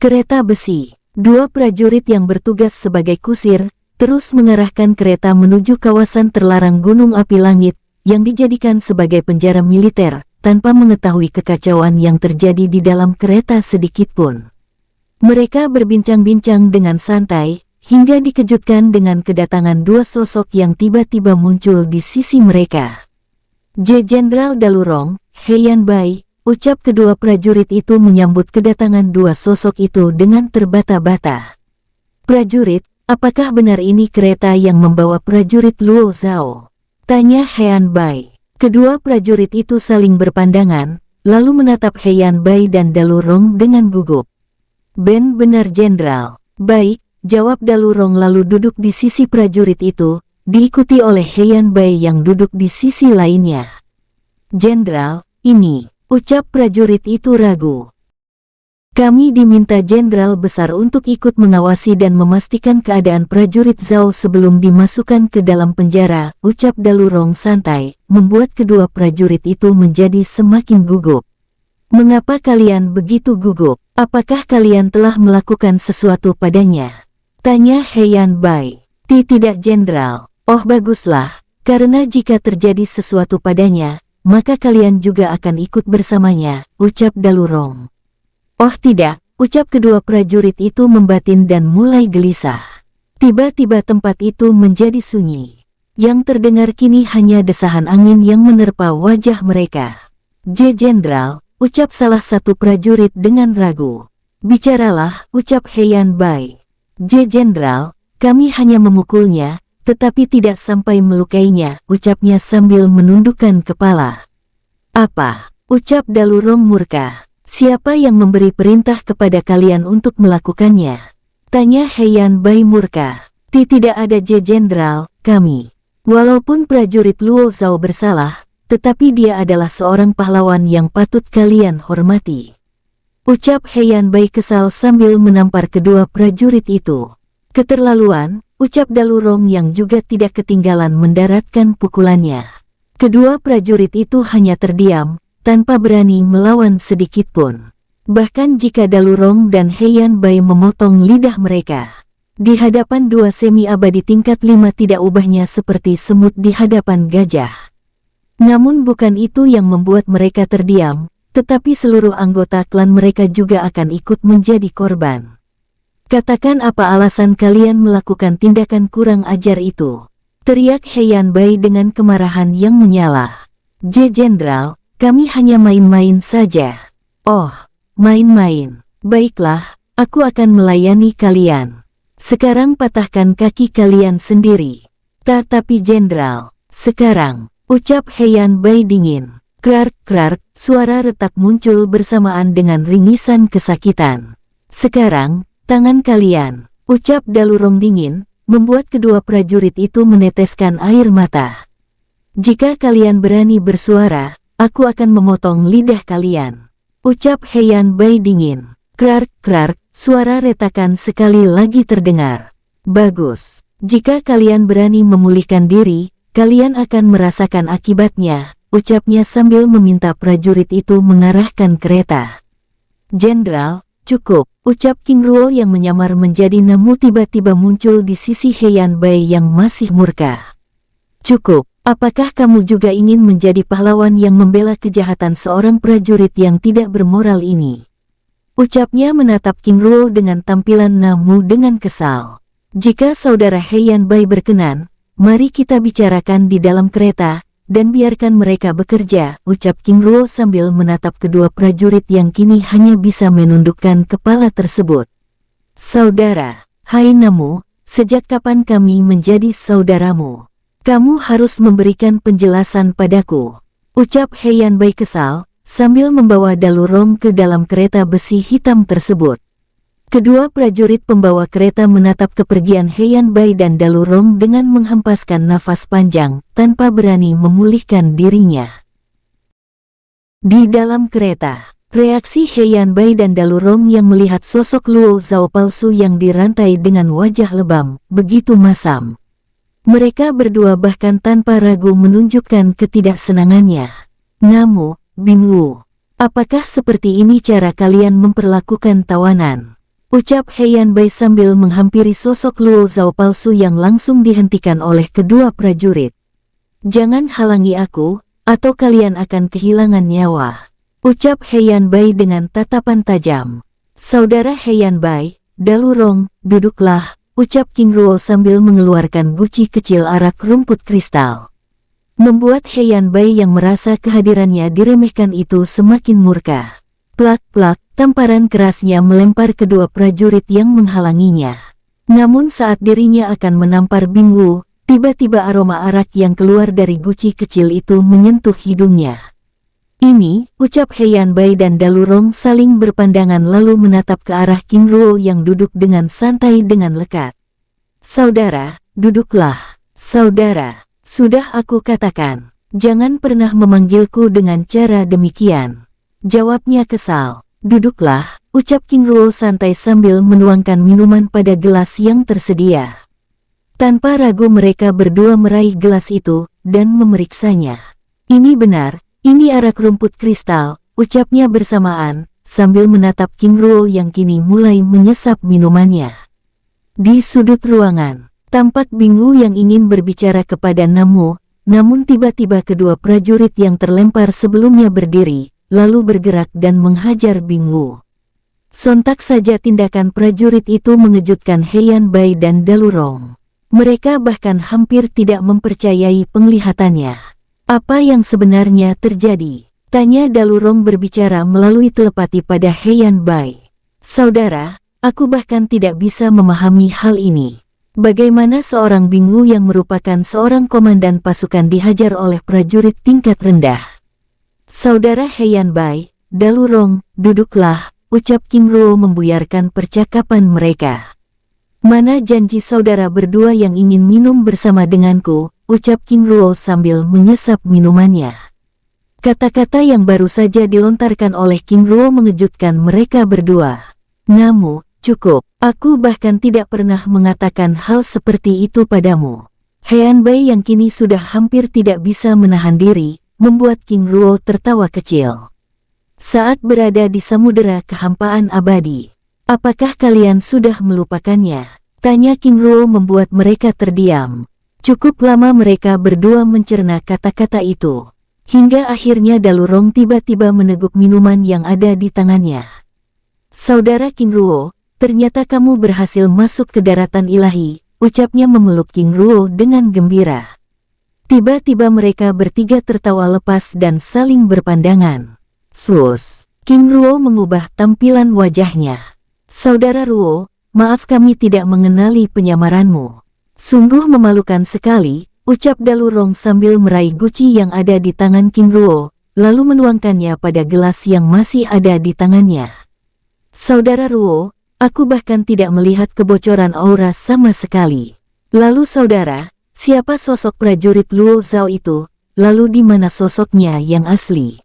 Kereta besi, dua prajurit yang bertugas sebagai kusir, terus mengarahkan kereta menuju kawasan terlarang Gunung Api Langit, yang dijadikan sebagai penjara militer, tanpa mengetahui kekacauan yang terjadi di dalam kereta sedikitpun. Mereka berbincang-bincang dengan santai, hingga dikejutkan dengan kedatangan dua sosok yang tiba-tiba muncul di sisi mereka. Jenderal Dalurong, Heian Bai, ucap kedua prajurit itu menyambut kedatangan dua sosok itu dengan terbata-bata. Prajurit, apakah benar ini kereta yang membawa prajurit Luo Zhao? Tanya Heian Bai. Kedua prajurit itu saling berpandangan, lalu menatap Heian Bai dan Dalurong dengan gugup. Benar Jenderal. Baik, jawab Dalurong lalu duduk di sisi prajurit itu, diikuti oleh Heian Bai yang duduk di sisi lainnya. Jenderal, ini, ucap prajurit itu ragu. Kami diminta Jenderal Besar untuk ikut mengawasi dan memastikan keadaan prajurit Zhao sebelum dimasukkan ke dalam penjara, ucap Dalurong santai, membuat kedua prajurit itu menjadi semakin gugup. Mengapa kalian begitu gugup? Apakah kalian telah melakukan sesuatu padanya? Tanya Heian Bai. Tidak Jenderal. Oh baguslah, karena jika terjadi sesuatu padanya, maka kalian juga akan ikut bersamanya, ucap Dalurong. Oh tidak, ucap kedua prajurit itu membatin dan mulai gelisah. Tiba-tiba tempat itu menjadi sunyi. Yang terdengar kini hanya desahan angin yang menerpa wajah mereka. Jenderal, ucap salah satu prajurit dengan ragu. Bicaralah, ucap Heian Bai. Jenderal, kami hanya memukulnya, tetapi tidak sampai melukainya, ucapnya sambil menundukkan kepala. Apa? Ucap Dalurong murka. Siapa yang memberi perintah kepada kalian untuk melakukannya? Tanya Heian Bai murka. Tidak ada Jenderal, kami. Walaupun prajurit Luo Zhao bersalah, tetapi dia adalah seorang pahlawan yang patut kalian hormati. Ucap Heian Bai kesal sambil menampar kedua prajurit itu. Keterlaluan, ucap Dalurong yang juga tidak ketinggalan mendaratkan pukulannya. Kedua prajurit itu hanya terdiam, tanpa berani melawan sedikitpun. Bahkan jika Dalurong dan Heian Bai memotong lidah mereka. Di hadapan dua semi-abadi tingkat 5 tidak ubahnya seperti semut di hadapan gajah. Namun bukan itu yang membuat mereka terdiam, tetapi seluruh anggota klan mereka juga akan ikut menjadi korban. Katakan apa alasan kalian melakukan tindakan kurang ajar itu? Teriak Heian Bai dengan kemarahan yang menyala. Jenderal, kami hanya main-main saja. Oh, main-main. Baiklah, aku akan melayani kalian. Sekarang patahkan kaki kalian sendiri. Tapi Jenderal, sekarang, ucap Heian Bai dingin. Krar-krar, suara retak muncul bersamaan dengan ringisan kesakitan. Sekarang, tangan kalian, ucap Dalurong dingin, membuat kedua prajurit itu meneteskan air mata. Jika kalian berani bersuara, aku akan memotong lidah kalian. Ucap Heian Bai dingin. Krar-krar, suara retakan sekali lagi terdengar. Bagus. Jika kalian berani memulihkan diri, kalian akan merasakan akibatnya, ucapnya sambil meminta prajurit itu mengarahkan kereta. Jenderal, cukup, ucap King Ruo yang menyamar menjadi Namu tiba-tiba muncul di sisi Heian Bai yang masih murka. Cukup. Apakah kamu juga ingin menjadi pahlawan yang membela kejahatan seorang prajurit yang tidak bermoral ini? Ucapnya menatap King Ruo dengan tampilan Namu dengan kesal. Jika saudara Heian Bai berkenan, mari kita bicarakan di dalam kereta, dan biarkan mereka bekerja, ucap King Ruo sambil menatap kedua prajurit yang kini hanya bisa menundukkan kepala tersebut. Saudara, hai Namu, sejak kapan kami menjadi saudaramu? Kamu harus memberikan penjelasan padaku, ucap Heian Bai kesal, sambil membawa Dalurong ke dalam kereta besi hitam tersebut. Kedua prajurit pembawa kereta menatap kepergian Heian Bai dan Dalurong dengan menghempaskan nafas panjang, tanpa berani memulihkan dirinya. Di dalam kereta, reaksi Heian Bai dan Dalurong yang melihat sosok Luo Zhao palsu yang dirantai dengan wajah lebam, begitu masam. Mereka berdua bahkan tanpa ragu menunjukkan ketidaksenangannya. Namu, Bing Wu, apakah seperti ini cara kalian memperlakukan tawanan? Ucap Heian Bai sambil menghampiri sosok Luo Zhao palsu yang langsung dihentikan oleh kedua prajurit. Jangan halangi aku, atau kalian akan kehilangan nyawa. Ucap Heian Bai dengan tatapan tajam. Saudara Heian Bai, Dalurong, duduklah, ucap King Ruo sambil mengeluarkan guci kecil arak rumput kristal. Membuat Heian Bai yang merasa kehadirannya diremehkan itu semakin murka. Plak-plak, tamparan kerasnya melempar kedua prajurit yang menghalanginya. Namun saat dirinya akan menampar Bing Wu, tiba-tiba aroma arak yang keluar dari guci kecil itu menyentuh hidungnya. Ini, ucap Heian Bai dan Dalurong saling berpandangan lalu menatap ke arah King Ruo yang duduk dengan santai dengan lekat. Saudara, duduklah. Saudara, sudah aku katakan, jangan pernah memanggilku dengan cara demikian. Jawabnya kesal. Duduklah, ucap King Ruo santai sambil menuangkan minuman pada gelas yang tersedia. Tanpa ragu mereka berdua meraih gelas itu, dan memeriksanya. Ini benar, ini arak rumput kristal, ucapnya bersamaan, sambil menatap King Ruo yang kini mulai menyesap minumannya. Di sudut ruangan, tampak Bing Wu yang ingin berbicara kepada Namu, namun tiba-tiba kedua prajurit yang terlempar sebelumnya berdiri, lalu bergerak dan menghajar Bing Wu. Sontak saja tindakan prajurit itu mengejutkan Heian Bai dan Dalurong. Mereka bahkan hampir tidak mempercayai penglihatannya. Apa yang sebenarnya terjadi? Tanya Dalurong berbicara melalui telepati pada Heian Bai. Saudara, aku bahkan tidak bisa memahami hal ini. Bagaimana seorang Bing Wu yang merupakan seorang komandan pasukan dihajar oleh prajurit tingkat rendah? Saudara Heian Bai, Dalurong, duduklah, ucap King Ruo membuyarkan percakapan mereka. Mana janji saudara berdua yang ingin minum bersama denganku, ucap King Ruo sambil menyesap minumannya. Kata-kata yang baru saja dilontarkan oleh King Ruo mengejutkan mereka berdua. Namu, cukup, aku bahkan tidak pernah mengatakan hal seperti itu padamu. Heian Bai yang kini sudah hampir tidak bisa menahan diri, membuat King Ruo tertawa kecil. Saat berada di samudera kehampaan abadi, apakah kalian sudah melupakannya? Tanya King Ruo membuat mereka terdiam. Cukup lama mereka berdua mencerna kata-kata itu, hingga akhirnya Dalurong tiba-tiba meneguk minuman yang ada di tangannya. Saudara King Ruo, ternyata kamu berhasil masuk ke daratan ilahi, ucapnya memeluk King Ruo dengan gembira. Tiba-tiba mereka bertiga tertawa lepas dan saling berpandangan. Sus, King Ruo mengubah tampilan wajahnya. Saudara Ruo, maaf kami tidak mengenali penyamaranmu. Sungguh memalukan sekali, ucap Dalurong sambil meraih guci yang ada di tangan King Ruo, lalu menuangkannya pada gelas yang masih ada di tangannya. Saudara Ruo, aku bahkan tidak melihat kebocoran aura sama sekali. Lalu saudara, siapa sosok prajurit Luo Zhao itu? Lalu di mana sosoknya yang asli?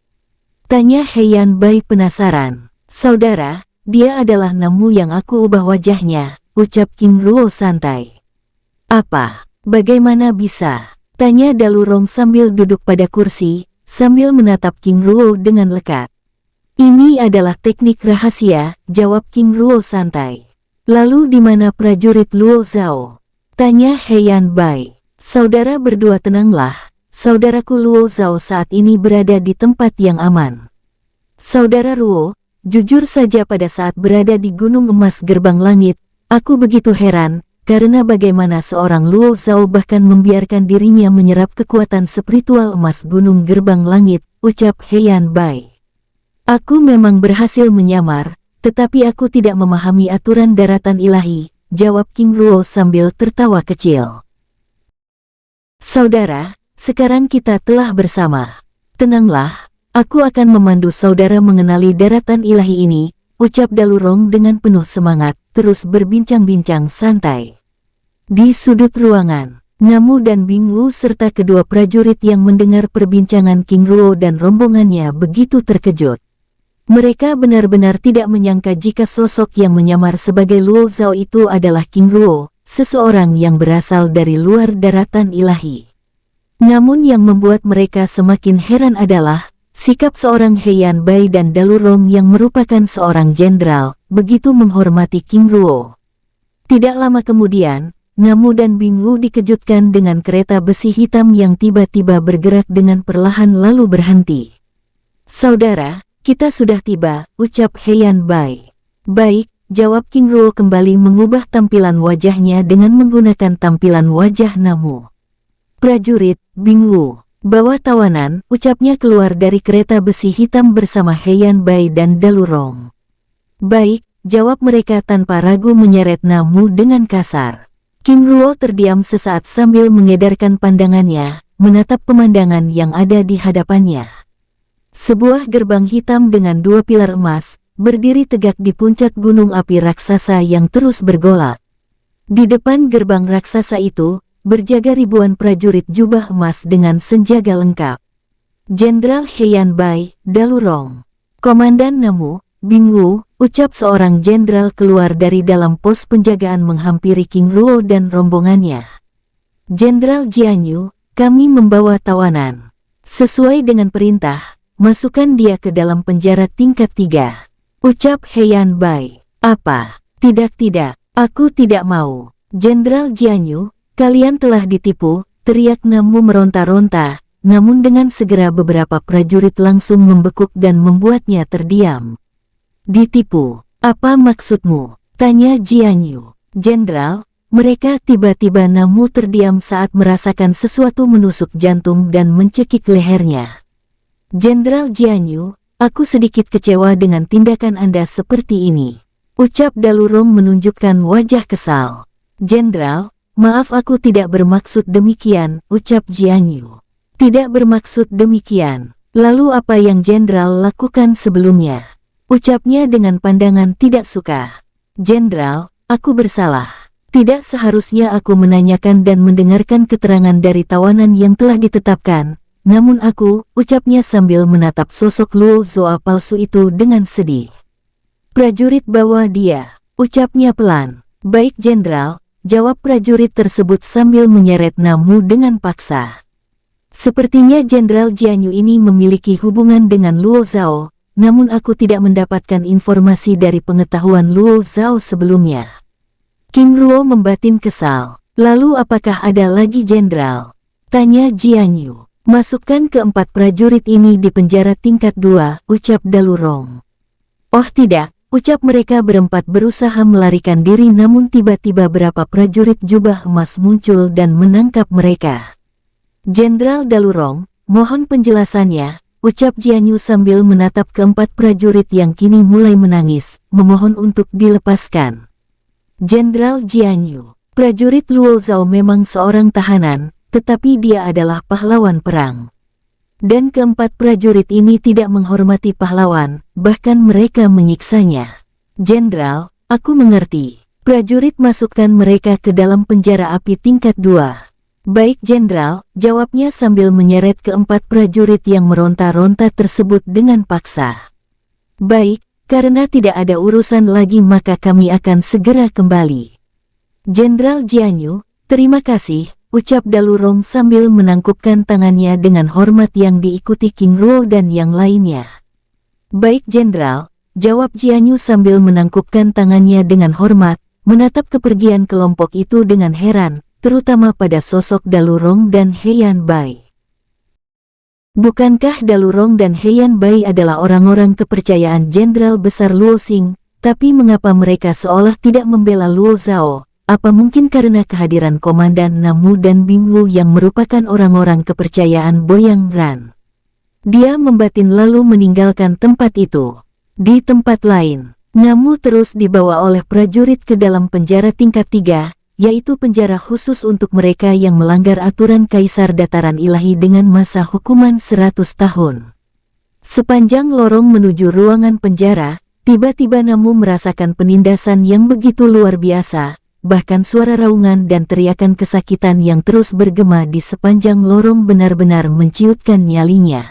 Tanya Heian Bai penasaran. Saudara, dia adalah Namu yang aku ubah wajahnya, ucap King Ruo santai. Apa? Bagaimana bisa? Tanya Dalurong sambil duduk pada kursi, sambil menatap King Ruo dengan lekat. Ini adalah teknik rahasia, jawab King Ruo santai. Lalu di mana prajurit Luo Zhao? Tanya Heian Bai. Saudara berdua tenanglah, saudaraku Luo Zhao saat ini berada di tempat yang aman. Saudara Ruo, jujur saja pada saat berada di Gunung Emas Gerbang Langit, aku begitu heran, karena bagaimana seorang Luo Zhao bahkan membiarkan dirinya menyerap kekuatan spiritual emas Gunung Gerbang Langit, ucap Heian Bai. Aku memang berhasil menyamar, tetapi aku tidak memahami aturan daratan ilahi, jawab King Ruo sambil tertawa kecil. Saudara, sekarang kita telah bersama. Tenanglah, aku akan memandu saudara mengenali daratan ilahi ini, ucap Dalurong dengan penuh semangat, terus berbincang-bincang santai. Di sudut ruangan, Namu dan Bingwu serta kedua prajurit yang mendengar perbincangan King Ruo dan rombongannya begitu terkejut. Mereka benar-benar tidak menyangka jika sosok yang menyamar sebagai Luo Zhao itu adalah King Ruo, seseorang yang berasal dari luar daratan ilahi. Namun yang membuat mereka semakin heran adalah sikap seorang Heian Bai dan Dalurong yang merupakan seorang jenderal, begitu menghormati King Ruo. Tidak lama kemudian, Namu dan Bingwu dikejutkan dengan kereta besi hitam yang tiba-tiba bergerak dengan perlahan lalu berhenti. "Saudara, kita sudah tiba," ucap Heian Bai. "Baik," jawab King Ruo kembali mengubah tampilan wajahnya dengan menggunakan tampilan wajah Namu. "Prajurit, Bingwu, bawa tawanan," ucapnya keluar dari kereta besi hitam bersama Heian Bai dan Dalurong. "Baik," jawab mereka tanpa ragu menyeret Namu dengan kasar. King Ruo terdiam sesaat sambil mengedarkan pandangannya, menatap pemandangan yang ada di hadapannya. Sebuah gerbang hitam dengan dua pilar emas, berdiri tegak di puncak gunung api raksasa yang terus bergolak. Di depan gerbang raksasa itu, berjaga ribuan prajurit jubah emas dengan senjata lengkap. Jenderal Heian Bai, Dalurong, Komandan Namu, Bingwu, ucap seorang jenderal keluar dari dalam pos penjagaan menghampiri King Ruo dan rombongannya. "Jenderal Jianyu, kami membawa tawanan. Sesuai dengan perintah, masukkan dia ke dalam penjara tingkat 3. Ucap Heian Bai. "Apa? Tidak, aku tidak mau. Jenderal Jianyu, kalian telah ditipu," teriak Namu meronta-ronta, namun dengan segera beberapa prajurit langsung membekuk dan membuatnya terdiam. "Ditipu? Apa maksudmu?" tanya Jianyu. "Jenderal," mereka tiba-tiba Namu terdiam saat merasakan sesuatu menusuk jantung dan mencekik lehernya. "Jenderal Jianyu, aku sedikit kecewa dengan tindakan Anda seperti ini," ucap Dalurong menunjukkan wajah kesal. "Jenderal, maaf aku tidak bermaksud demikian," ucap Jianyu. "Tidak bermaksud demikian. Lalu apa yang jenderal lakukan sebelumnya?" ucapnya dengan pandangan tidak suka. "Jenderal, aku bersalah. Tidak seharusnya aku menanyakan dan mendengarkan keterangan dari tawanan yang telah ditetapkan. Namun aku," ucapnya sambil menatap sosok Luo Zhao palsu itu dengan sedih. "Prajurit bawa dia," ucapnya pelan. "Baik jenderal," jawab prajurit tersebut sambil menyeret Namu dengan paksa. Sepertinya Jenderal Jianyu ini memiliki hubungan dengan Luo Zhao, namun aku tidak mendapatkan informasi dari pengetahuan Luo Zhao sebelumnya. King Ruo membatin kesal. "Lalu apakah ada lagi jenderal?" tanya Jianyu. "Masukkan keempat prajurit ini di penjara tingkat 2, ucap Dalurong. "Oh tidak," ucap mereka berempat berusaha melarikan diri namun tiba-tiba berapa prajurit jubah emas muncul dan menangkap mereka. "Jenderal Dalurong, mohon penjelasannya," ucap Jianyu sambil menatap keempat prajurit yang kini mulai menangis, memohon untuk dilepaskan. "Jenderal Jianyu, prajurit Luo Zhao memang seorang tahanan, tetapi dia adalah pahlawan perang. Dan keempat prajurit ini tidak menghormati pahlawan, bahkan mereka menyiksanya." "Jenderal, aku mengerti. Prajurit masukkan mereka ke dalam penjara api tingkat 2. "Baik jenderal," jawabnya sambil menyeret keempat prajurit yang meronta-ronta tersebut dengan paksa. "Baik, karena tidak ada urusan lagi maka kami akan segera kembali." "Jenderal Jianyu, terima kasih," ucap Dalurong sambil menangkupkan tangannya dengan hormat yang diikuti King Ruo dan yang lainnya. "Baik jenderal," jawab Jianyu sambil menangkupkan tangannya dengan hormat, menatap kepergian kelompok itu dengan heran, terutama pada sosok Dalurong dan Heian Bai. Bukankah Dalurong dan Heian Bai adalah orang-orang kepercayaan Jenderal Besar Luo Xing, tapi mengapa mereka seolah tidak membela Luo Zhao? Apa mungkin karena kehadiran Komandan Namu dan Bingwu yang merupakan orang-orang kepercayaan Boyang Ran? Dia membatin lalu meninggalkan tempat itu. Di tempat lain, Namu terus dibawa oleh prajurit ke dalam penjara tingkat 3, yaitu penjara khusus untuk mereka yang melanggar aturan Kaisar Dataran Ilahi dengan masa hukuman 100 tahun. Sepanjang lorong menuju ruangan penjara, Tiba-tiba Namu merasakan penindasan yang begitu luar biasa, bahkan suara raungan dan teriakan kesakitan yang terus bergema di sepanjang lorong benar-benar menciutkan nyalinya.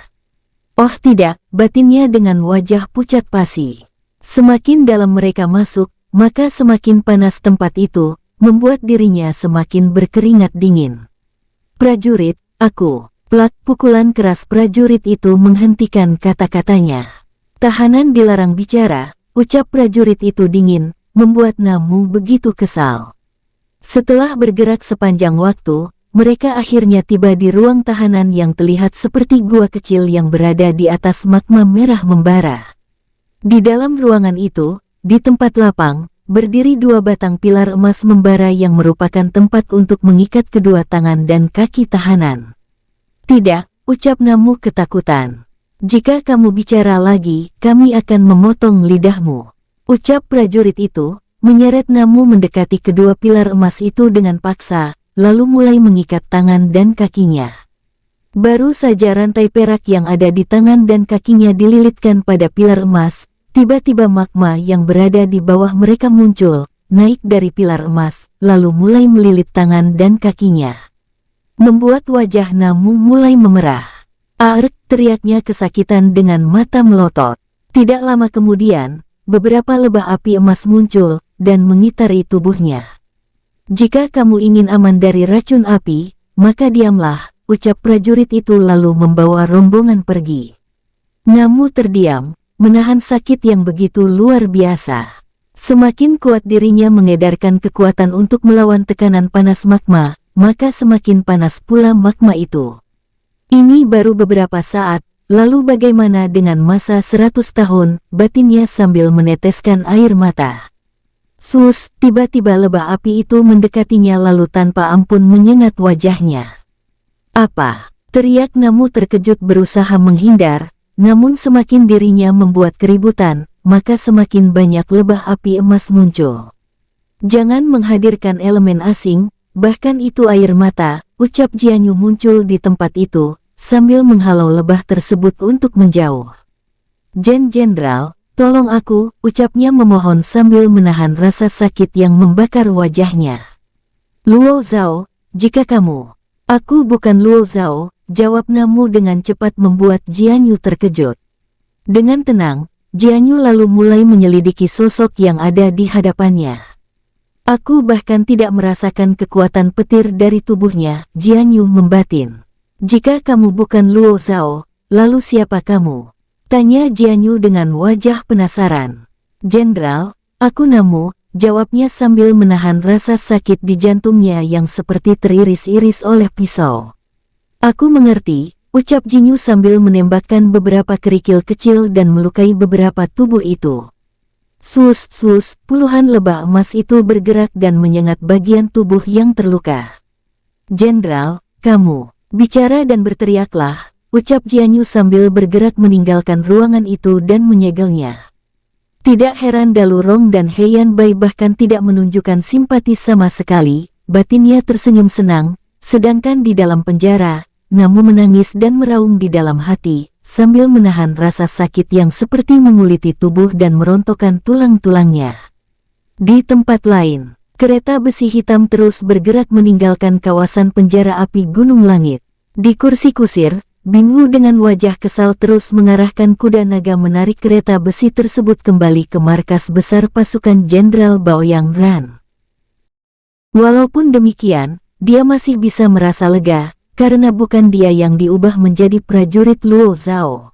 Oh tidak, batinnya dengan wajah pucat pasi. Semakin dalam mereka masuk, maka semakin panas tempat itu, membuat dirinya semakin berkeringat dingin. Prajurit, aku. Plak, pukulan keras prajurit itu menghentikan kata-katanya. Tahanan dilarang bicara, ucap prajurit itu dingin, membuat Namu begitu kesal. Setelah bergerak sepanjang waktu, mereka akhirnya tiba di ruang tahanan yang terlihat seperti gua kecil yang berada di atas magma merah membara. Di dalam ruangan itu, di tempat lapang, berdiri dua batang pilar emas membara yang merupakan tempat untuk mengikat kedua tangan dan kaki tahanan. Tidak, ucap Namu ketakutan. Jika kamu bicara lagi, kami akan memotong lidahmu. Ucap prajurit itu, menyeret Namu mendekati kedua pilar emas itu dengan paksa, lalu mulai mengikat tangan dan kakinya. Baru saja rantai perak yang ada di tangan dan kakinya dililitkan pada pilar emas, tiba-tiba magma yang berada di bawah mereka muncul, naik dari pilar emas, lalu mulai melilit tangan dan kakinya. Membuat wajah Namu mulai memerah. Ark, teriaknya kesakitan dengan mata melotot. Tidak lama kemudian, beberapa lebah api emas muncul dan mengitari tubuhnya. Jika kamu ingin aman dari racun api, maka diamlah, ucap prajurit itu lalu membawa rombongan pergi. Namu terdiam, menahan sakit yang begitu luar biasa. Semakin kuat dirinya mengedarkan kekuatan untuk melawan tekanan panas magma, maka semakin panas pula magma itu. Ini baru beberapa saat, lalu bagaimana dengan masa 100 tahun, batinnya sambil meneteskan air mata. Sus, tiba-tiba lebah api itu mendekatinya lalu tanpa ampun menyengat wajahnya. Apa? Teriak Namu terkejut berusaha menghindar, namun semakin dirinya membuat keributan, maka semakin banyak lebah api emas muncul. Jangan menghadirkan elemen asing, bahkan itu air mata, ucap Jianyu muncul di tempat itu, sambil menghalau lebah tersebut untuk menjauh. Jenderal, tolong aku, ucapnya memohon sambil menahan rasa sakit yang membakar wajahnya. Luo Zhao, jika kamu... Aku bukan Luo Zhao, jawab Namu dengan cepat membuat Jianyu terkejut. Dengan tenang, Jianyu lalu mulai menyelidiki sosok yang ada di hadapannya. Aku bahkan tidak merasakan kekuatan petir dari tubuhnya, Jianyu membatin. Jika kamu bukan Luo Zhao, lalu siapa kamu? Tanya Jianyu dengan wajah penasaran. Jenderal, aku Namu, jawabnya sambil menahan rasa sakit di jantungnya yang seperti teriris-iris oleh pisau. Aku mengerti, ucap Jinyu sambil menembakkan beberapa kerikil kecil dan melukai beberapa tubuh itu. Sus, puluhan lebah emas itu bergerak dan menyengat bagian tubuh yang terluka. Jenderal, kamu, bicara dan berteriaklah, ucap Jianyu sambil bergerak meninggalkan ruangan itu dan menyegelnya. Tidak heran Dalurong dan Heian Bai bahkan tidak menunjukkan simpati sama sekali, batinnya tersenyum senang, sedangkan di dalam penjara, Namu menangis dan meraung di dalam hati, sambil menahan rasa sakit yang seperti menguliti tubuh dan merontokkan tulang-tulangnya. Di tempat lain, kereta besi hitam terus bergerak meninggalkan kawasan penjara api Gunung Langit. Di kursi kusir, Bingwu dengan wajah kesal terus mengarahkan kuda naga menarik kereta besi tersebut kembali ke markas besar pasukan Jenderal Baoyang Ran. Walaupun demikian, dia masih bisa merasa lega, karena bukan dia yang diubah menjadi prajurit Luo Zhao.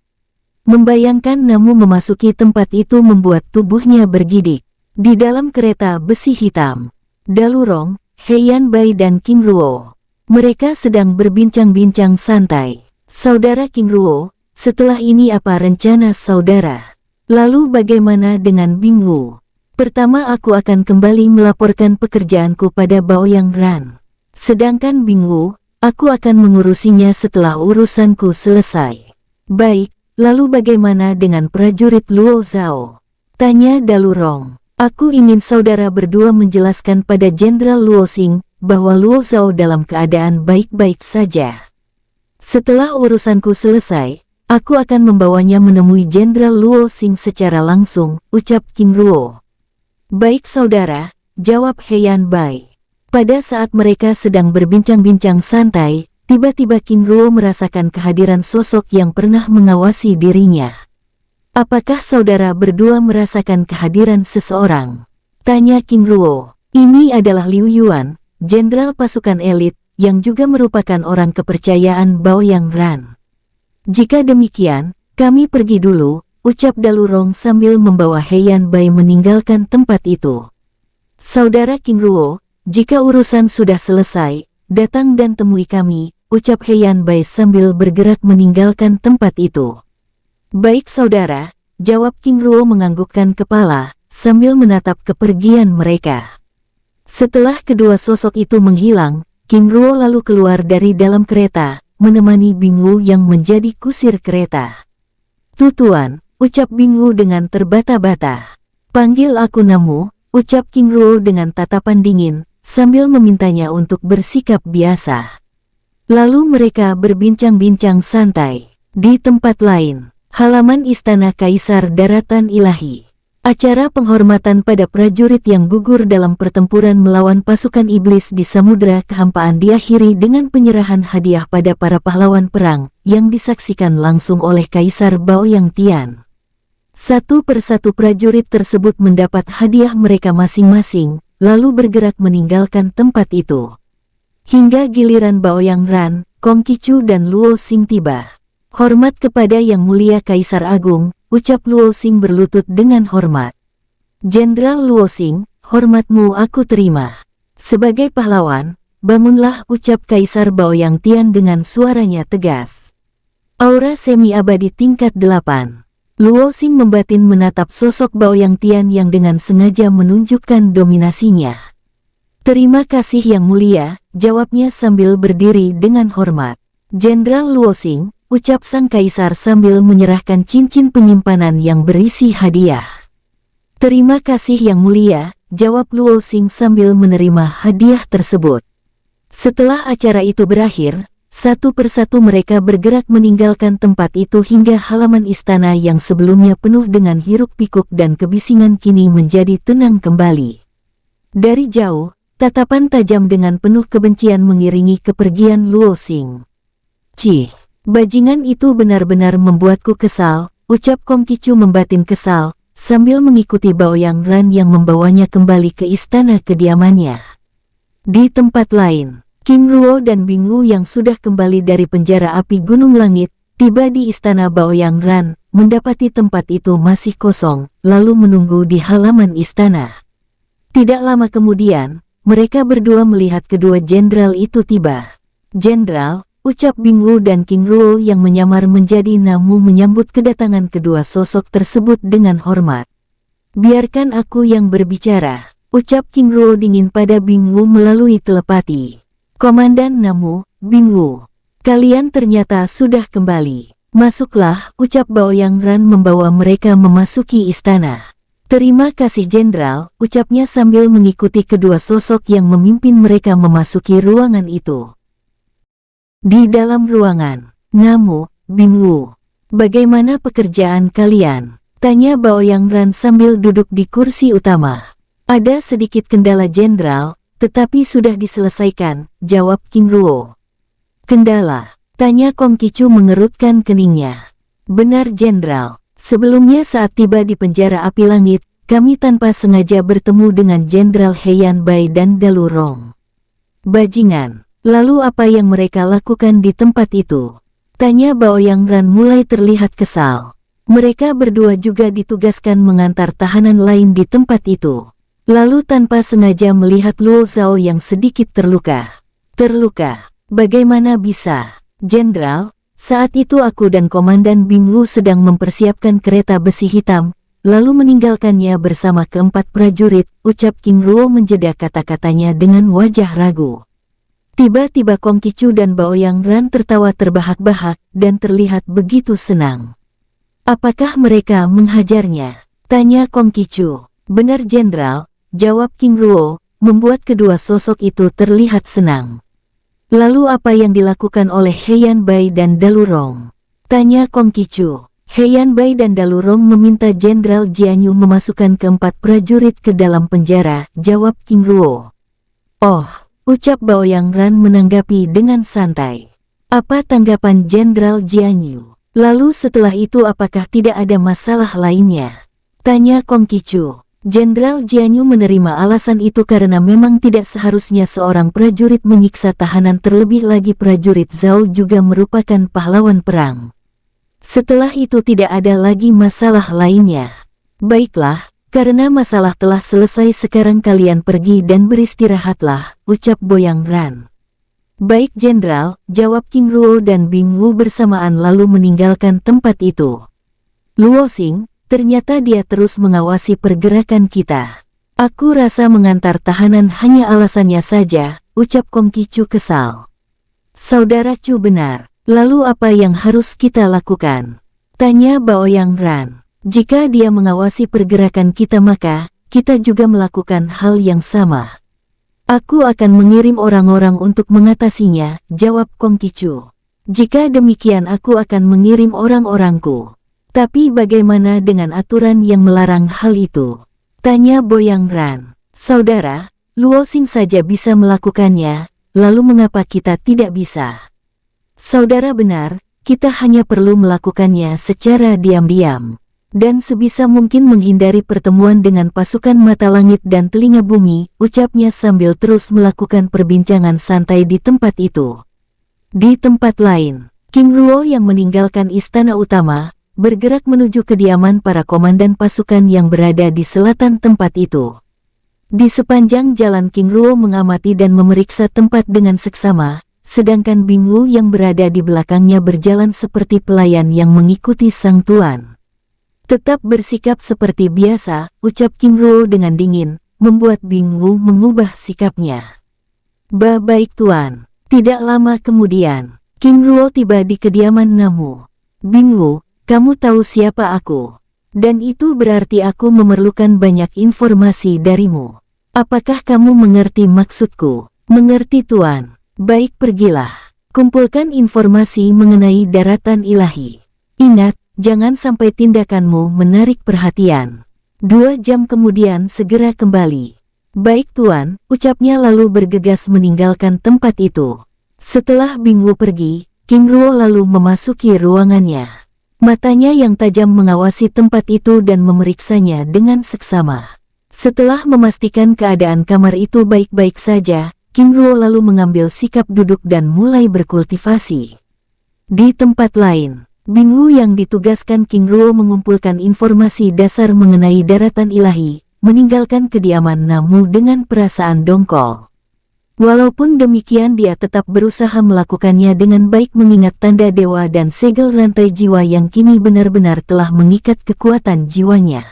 Membayangkan Namu memasuki tempat itu membuat tubuhnya bergidik. Di dalam kereta besi hitam, Dalurong, Heian Bai dan King Ruo. Mereka sedang berbincang-bincang santai. Saudara King Ruo, setelah ini apa rencana saudara? Lalu bagaimana dengan Bingwu? Pertama aku akan kembali melaporkan pekerjaanku pada Baoyang Ran. Sedangkan Bingwu, aku akan mengurusinya setelah urusanku selesai. Baik, lalu bagaimana dengan prajurit Luo Zhao? Tanya Dalurong. Aku ingin saudara berdua menjelaskan pada Jenderal Luo Xing bahwa Luo Zhao dalam keadaan baik-baik saja. Setelah urusanku selesai, Aku akan membawanya menemui Jenderal Luo Xing secara langsung, ucap King Ruo. Baik saudara, jawab Heian Bai. Pada saat mereka sedang berbincang-bincang santai, tiba-tiba King Ruo merasakan kehadiran sosok yang pernah mengawasi dirinya. Apakah saudara berdua merasakan kehadiran seseorang? Tanya King Ruo. Ini adalah Liu Yuan, jenderal pasukan elit, yang juga merupakan orang kepercayaan Baoyang Ran. Jika demikian, kami pergi dulu, ucap Dalurong sambil membawa Heian Bai meninggalkan tempat itu. Saudara King Ruo, jika urusan sudah selesai, datang dan temui kami, ucap Heian Bai sambil bergerak meninggalkan tempat itu. Baik saudara, jawab King Ruo menganggukkan kepala, sambil menatap kepergian mereka. Setelah kedua sosok itu menghilang, King Ruo lalu keluar dari dalam kereta, menemani Bing Wu yang menjadi kusir kereta. Tuan, ucap Bing Wu dengan terbata-bata. Panggil aku Namu, ucap King Ruo dengan tatapan dingin, sambil memintanya untuk bersikap biasa. Lalu mereka berbincang-bincang santai. Di tempat lain, halaman Istana Kaisar Daratan Ilahi. Acara penghormatan pada prajurit yang gugur dalam pertempuran melawan pasukan iblis di Samudra Kehampaan diakhiri dengan penyerahan hadiah pada para pahlawan perang, yang disaksikan langsung oleh Kaisar Baoyang Tian. Satu persatu prajurit tersebut mendapat hadiah mereka masing-masing, lalu bergerak meninggalkan tempat itu. Hingga giliran Baoyang Ran, Kong Qiqu dan Luo Xing tiba. Hormat kepada Yang Mulia Kaisar Agung, ucap Luo Xing berlutut dengan hormat. Jenderal Luo Xing, hormatmu aku terima. Sebagai pahlawan, bangunlah, ucap Kaisar Baoyang Tian dengan suaranya tegas. Aura semi-abadi tingkat 8. Luo Xing membatin menatap sosok Baoyang Tian yang dengan sengaja menunjukkan dominasinya. Terima kasih Yang Mulia, jawabnya sambil berdiri dengan hormat. Jenderal Luo Xing, ucap sang kaisar sambil menyerahkan cincin penyimpanan yang berisi hadiah. Terima kasih Yang Mulia, jawab Luo Xing sambil menerima hadiah tersebut. Setelah acara itu berakhir, satu persatu mereka bergerak meninggalkan tempat itu hingga halaman istana yang sebelumnya penuh dengan hiruk-pikuk dan kebisingan kini menjadi tenang kembali. Dari jauh, tatapan tajam dengan penuh kebencian mengiringi kepergian Luo Xing. Cih! Bajingan itu benar-benar membuatku kesal, ucap Kong Qiqu membatin kesal, sambil mengikuti Baoyang Ran yang membawanya kembali ke istana kediamannya. Di tempat lain, King Ruo dan Bing Wu yang sudah kembali dari penjara api Gunung Langit, tiba di istana Baoyang Ran, mendapati tempat itu masih kosong, lalu menunggu di halaman istana. Tidak lama kemudian, mereka berdua melihat kedua jenderal itu tiba. Jenderal, ucap Bing Wu dan King Ruo yang menyamar menjadi Namu menyambut kedatangan kedua sosok tersebut dengan hormat. Biarkan aku yang berbicara, ucap King Ruo dingin pada Bing Wu melalui telepati. Komandan Namu, Bing Wu, kalian ternyata sudah kembali. Masuklah, ucap Baoyang Ran membawa mereka memasuki istana. Terima kasih Jenderal, ucapnya sambil mengikuti kedua sosok yang memimpin mereka memasuki ruangan itu. Di dalam ruangan, Namu, Bing Wu, bagaimana pekerjaan kalian? Tanya Baoyang Ran sambil duduk di kursi utama. Ada sedikit kendala Jenderal, tetapi sudah diselesaikan, jawab King Ruo. Kendala? Tanya Kong Qiqu mengerutkan keningnya. Benar Jenderal, sebelumnya saat tiba di penjara api langit, kami tanpa sengaja bertemu dengan Jenderal Heian Bai dan Dalurong. Bajingan! Lalu apa yang mereka lakukan di tempat itu? Tanya Baoyang Ran mulai terlihat kesal. Mereka berdua juga ditugaskan mengantar tahanan lain di tempat itu. Lalu tanpa sengaja melihat Luo Zhao yang sedikit terluka. Terluka? Bagaimana bisa? Jenderal, saat itu aku dan Komandan Bing Wu sedang mempersiapkan kereta besi hitam, lalu meninggalkannya bersama keempat prajurit, ucap King Ruo menjeda kata-katanya dengan wajah ragu. Tiba-tiba Kong Qiqu dan Baoyang Ran tertawa terbahak-bahak dan terlihat begitu senang. Apakah mereka menghajarnya? Tanya Kong Qiqu. Benar Jenderal, jawab King Ruo, membuat kedua sosok itu terlihat senang. Lalu apa yang dilakukan oleh Heian Bai dan Dalurong? Tanya Kong Qicu. Heian Bai dan Dalurong meminta Jenderal Jianyu memasukkan keempat prajurit ke dalam penjara, jawab King Ruo. Oh, ucap Baoyang Ran menanggapi dengan santai. Apa tanggapan Jenderal Jianyu? Lalu setelah itu apakah tidak ada masalah lainnya? Tanya Kong Qicu. Jenderal Jianyu menerima alasan itu karena memang tidak seharusnya seorang prajurit menyiksa tahanan, terlebih lagi prajurit Zhao juga merupakan pahlawan perang. Setelah itu tidak ada lagi masalah lainnya. Baiklah, karena masalah telah selesai sekarang kalian pergi dan beristirahatlah, ucap Boyang Ran. Baik Jenderal, jawab King Ruo dan Bing Wu bersamaan lalu meninggalkan tempat itu. Luo Xing, ternyata dia terus mengawasi pergerakan kita. Aku rasa mengantar tahanan hanya alasannya saja, ucap Kong Qicu kesal. Saudara Chu benar. Lalu apa yang harus kita lakukan? Tanya Baoyang Ran. Jika dia mengawasi pergerakan kita maka, kita juga melakukan hal yang sama. Aku akan mengirim orang-orang untuk mengatasinya, jawab Kong Qicu. Jika demikian aku akan mengirim orang-orangku. Tapi bagaimana dengan aturan yang melarang hal itu? Tanya Boyang Ran. Saudara, Luo Xing saja bisa melakukannya, lalu mengapa kita tidak bisa? Saudara benar, kita hanya perlu melakukannya secara diam-diam. Dan sebisa mungkin menghindari pertemuan dengan pasukan mata langit dan telinga bumi, ucapnya sambil terus melakukan perbincangan santai di tempat itu. Di tempat lain, King Ruo yang meninggalkan istana utama, bergerak menuju kediaman para komandan pasukan yang berada di selatan tempat itu. Di sepanjang jalan King Ruo mengamati dan memeriksa tempat dengan seksama, sedangkan Bing Wu yang berada di belakangnya berjalan seperti pelayan yang mengikuti sang tuan. Tetap bersikap seperti biasa, ucap King Ruo dengan dingin, membuat Bing Wu mengubah sikapnya. Baik tuan. Tidak lama kemudian, King Ruo tiba di kediaman Namu. Bing Wu, kamu tahu siapa aku? Dan itu berarti aku memerlukan banyak informasi darimu. Apakah kamu mengerti maksudku? Mengerti tuan. Baik pergilah, kumpulkan informasi mengenai daratan ilahi. Ingat, jangan sampai tindakanmu menarik perhatian. 2 jam kemudian segera kembali. Baik tuan, ucapnya lalu bergegas meninggalkan tempat itu. Setelah Bing Wu pergi, King Ruo lalu memasuki ruangannya. Matanya yang tajam mengawasi tempat itu dan memeriksanya dengan seksama. Setelah memastikan keadaan kamar itu baik-baik saja, King Ruo lalu mengambil sikap duduk dan mulai berkultivasi. Di tempat lain, Bing Wu yang ditugaskan King Ruo mengumpulkan informasi dasar mengenai daratan ilahi, meninggalkan kediaman Namu dengan perasaan dongkol. Walaupun demikian dia tetap berusaha melakukannya dengan baik mengingat tanda dewa dan segel rantai jiwa yang kini benar-benar telah mengikat kekuatan jiwanya.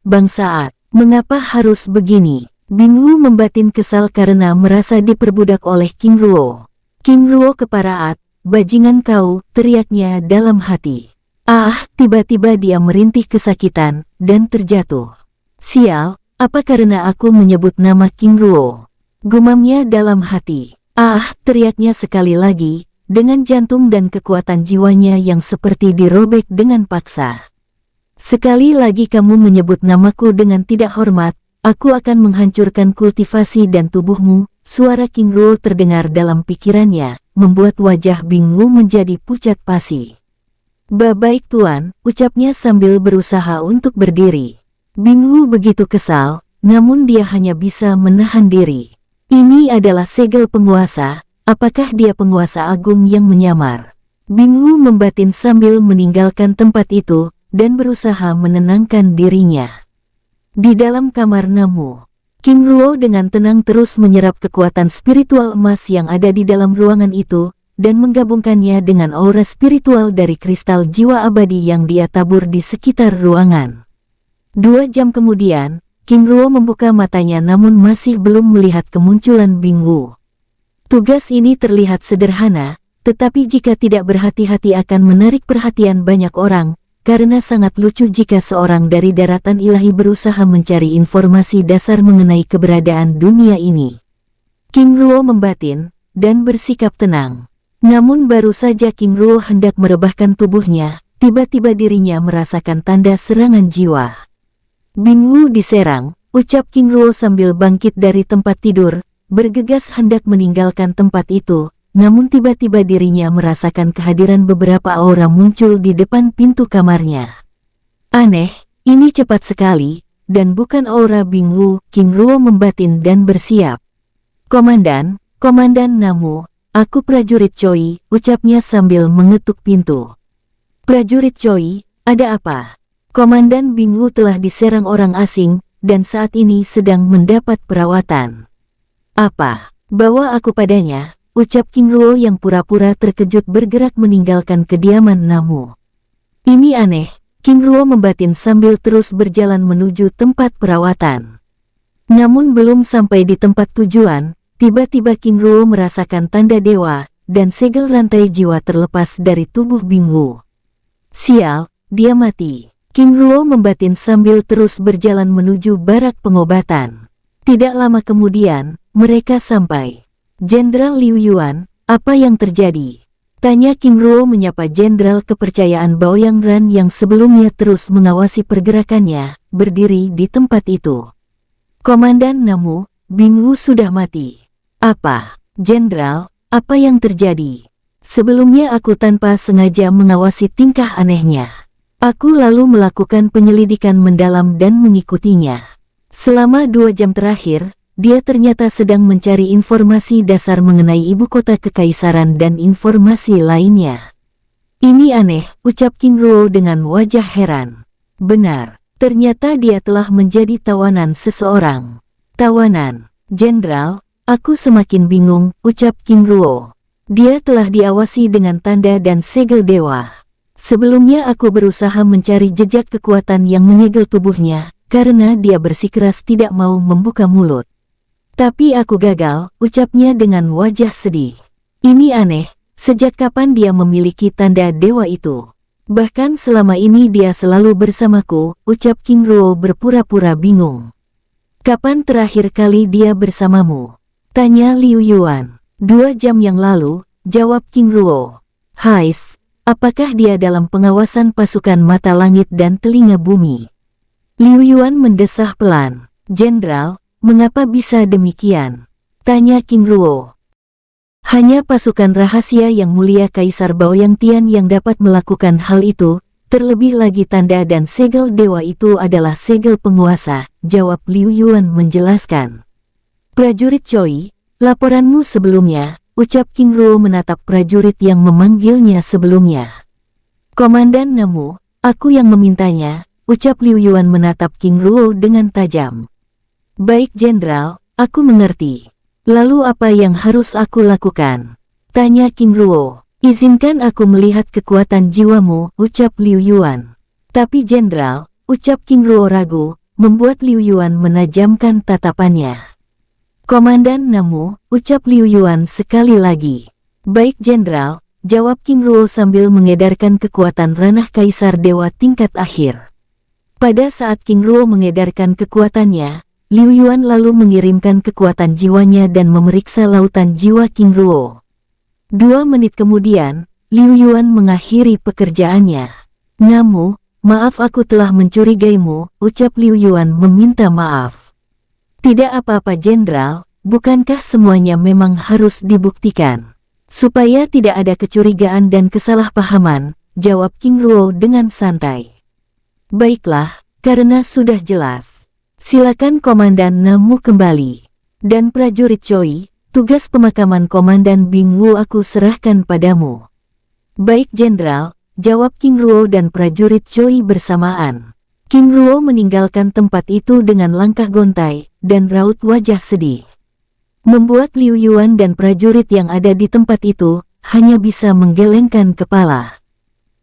Bangsat, mengapa harus begini? Bing Wu membatin kesal karena merasa diperbudak oleh King Ruo. King Ruo keparaat, bajingan kau, teriaknya dalam hati. Tiba-tiba dia merintih kesakitan, dan terjatuh. Sial, apa karena aku menyebut nama King Ruo? Gumamnya dalam hati. Teriaknya sekali lagi, dengan jantung dan kekuatan jiwanya yang seperti dirobek dengan paksa. Sekali lagi kamu menyebut namaku dengan tidak hormat, aku akan menghancurkan kultivasi dan tubuhmu. Suara King Ruo terdengar dalam pikirannya, membuat wajah Bing Wu menjadi pucat pasi. Baik tuan, ucapnya sambil berusaha untuk berdiri. Bing Wu begitu kesal, namun dia hanya bisa menahan diri. Ini adalah segel penguasa, apakah dia penguasa agung yang menyamar? Bing Wu membatin sambil meninggalkan tempat itu, dan berusaha menenangkan dirinya. Di dalam kamar Namu, King Ruo dengan tenang terus menyerap kekuatan spiritual emas yang ada di dalam ruangan itu, dan menggabungkannya dengan aura spiritual dari kristal jiwa abadi yang dia tabur di sekitar ruangan. 2 jam kemudian, King Ruo membuka matanya namun masih belum melihat kemunculan Bing Wu. Tugas ini terlihat sederhana, tetapi jika tidak berhati-hati akan menarik perhatian banyak orang, karena sangat lucu jika seorang dari daratan ilahi berusaha mencari informasi dasar mengenai keberadaan dunia ini. King Ruo membatin, dan bersikap tenang. Namun baru saja King Ruo hendak merebahkan tubuhnya, tiba-tiba dirinya merasakan tanda serangan jiwa. Bing Wu diserang, ucap King Ruo sambil bangkit dari tempat tidur, bergegas hendak meninggalkan tempat itu, namun tiba-tiba dirinya merasakan kehadiran beberapa aura muncul di depan pintu kamarnya. Aneh, ini cepat sekali, dan bukan aura Bing Wu. King Ruo membatin dan bersiap. Komandan Namu, aku prajurit Choi, ucapnya sambil mengetuk pintu. Prajurit Choi, ada apa? Komandan Bing Wu telah diserang orang asing, dan saat ini sedang mendapat perawatan. Apa? Bawa aku padanya, ucap King Ruo yang pura-pura terkejut bergerak meninggalkan kediaman Namu. Ini aneh, King Ruo membatin sambil terus berjalan menuju tempat perawatan. Namun belum sampai di tempat tujuan, tiba-tiba King Ruo merasakan tanda dewa, dan segel rantai jiwa terlepas dari tubuh Bing Wu. Sial, dia mati. King Ruo membatin sambil terus berjalan menuju barak pengobatan. Tidak lama kemudian, mereka sampai. Jenderal Liu Yuan, apa yang terjadi? Tanya King Ruo menyapa jenderal kepercayaan Baoyang Ran yang sebelumnya terus mengawasi pergerakannya, berdiri di tempat itu. Komandan Namu, Bing Wu sudah mati. Apa? Jenderal, apa yang terjadi? Sebelumnya aku tanpa sengaja mengawasi tingkah anehnya. Aku lalu melakukan penyelidikan mendalam dan mengikutinya. Selama 2 jam terakhir, dia ternyata sedang mencari informasi dasar mengenai ibu kota kekaisaran dan informasi lainnya. Ini aneh, ucap King Ruo dengan wajah heran. Benar, ternyata dia telah menjadi tawanan seseorang. Tawanan, Jenderal, aku semakin bingung, ucap King Ruo. Dia telah diawasi dengan tanda dan segel dewa. Sebelumnya aku berusaha mencari jejak kekuatan yang menyegel tubuhnya, karena dia bersikeras tidak mau membuka mulut. Tapi aku gagal, ucapnya dengan wajah sedih. Ini aneh, sejak kapan dia memiliki tanda dewa itu? Bahkan selama ini dia selalu bersamaku, ucap King Ruo berpura-pura bingung. Kapan terakhir kali dia bersamamu? Tanya Liu Yuan. 2 jam yang lalu, jawab King Ruo. Hais, apakah dia dalam pengawasan pasukan mata langit dan telinga bumi? Liu Yuan mendesah pelan. Jenderal, mengapa bisa demikian? Tanya King Ruo. Hanya pasukan rahasia yang mulia Kaisar Baoyang Tian yang dapat melakukan hal itu, terlebih lagi tanda dan segel dewa itu adalah segel penguasa, jawab Liu Yuan menjelaskan. Prajurit Choi, laporanmu sebelumnya, ucap King Ruo menatap prajurit yang memanggilnya sebelumnya. Komandan Namu, aku yang memintanya, ucap Liu Yuan menatap King Ruo dengan tajam. Baik Jenderal, aku mengerti. Lalu apa yang harus aku lakukan? Tanya King Ruo. Izinkan aku melihat kekuatan jiwamu, ucap Liu Yuan. Tapi Jenderal, ucap King Ruo ragu, membuat Liu Yuan menajamkan tatapannya. Komandan Namu, ucap Liu Yuan sekali lagi. Baik Jenderal, jawab King Ruo sambil mengedarkan kekuatan ranah Kaisar Dewa tingkat akhir. Pada saat King Ruo mengedarkan kekuatannya, Liu Yuan lalu mengirimkan kekuatan jiwanya dan memeriksa lautan jiwa King Ruo. 2 menit kemudian, Liu Yuan mengakhiri pekerjaannya. Namu, maaf aku telah mencurigaimu, ucap Liu Yuan meminta maaf. Tidak apa-apa Jenderal, bukankah semuanya memang harus dibuktikan? Supaya tidak ada kecurigaan dan kesalahpahaman, jawab King Ruo dengan santai. Baiklah, karena sudah jelas. Silakan Komandan Namu kembali. Dan prajurit Choi, tugas pemakaman Komandan Bing Wu aku serahkan padamu. Baik Jenderal, jawab King Ruo dan prajurit Choi bersamaan. King Ruo meninggalkan tempat itu dengan langkah gontai, dan raut wajah sedih. Membuat Liu Yuan dan prajurit yang ada di tempat itu, hanya bisa menggelengkan kepala.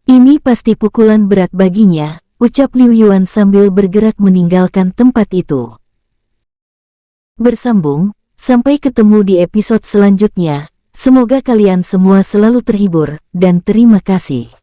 Ini pasti pukulan berat baginya, ucap Liu Yuan sambil bergerak meninggalkan tempat itu. Bersambung. Sampai ketemu di episode selanjutnya, semoga kalian semua selalu terhibur, dan terima kasih.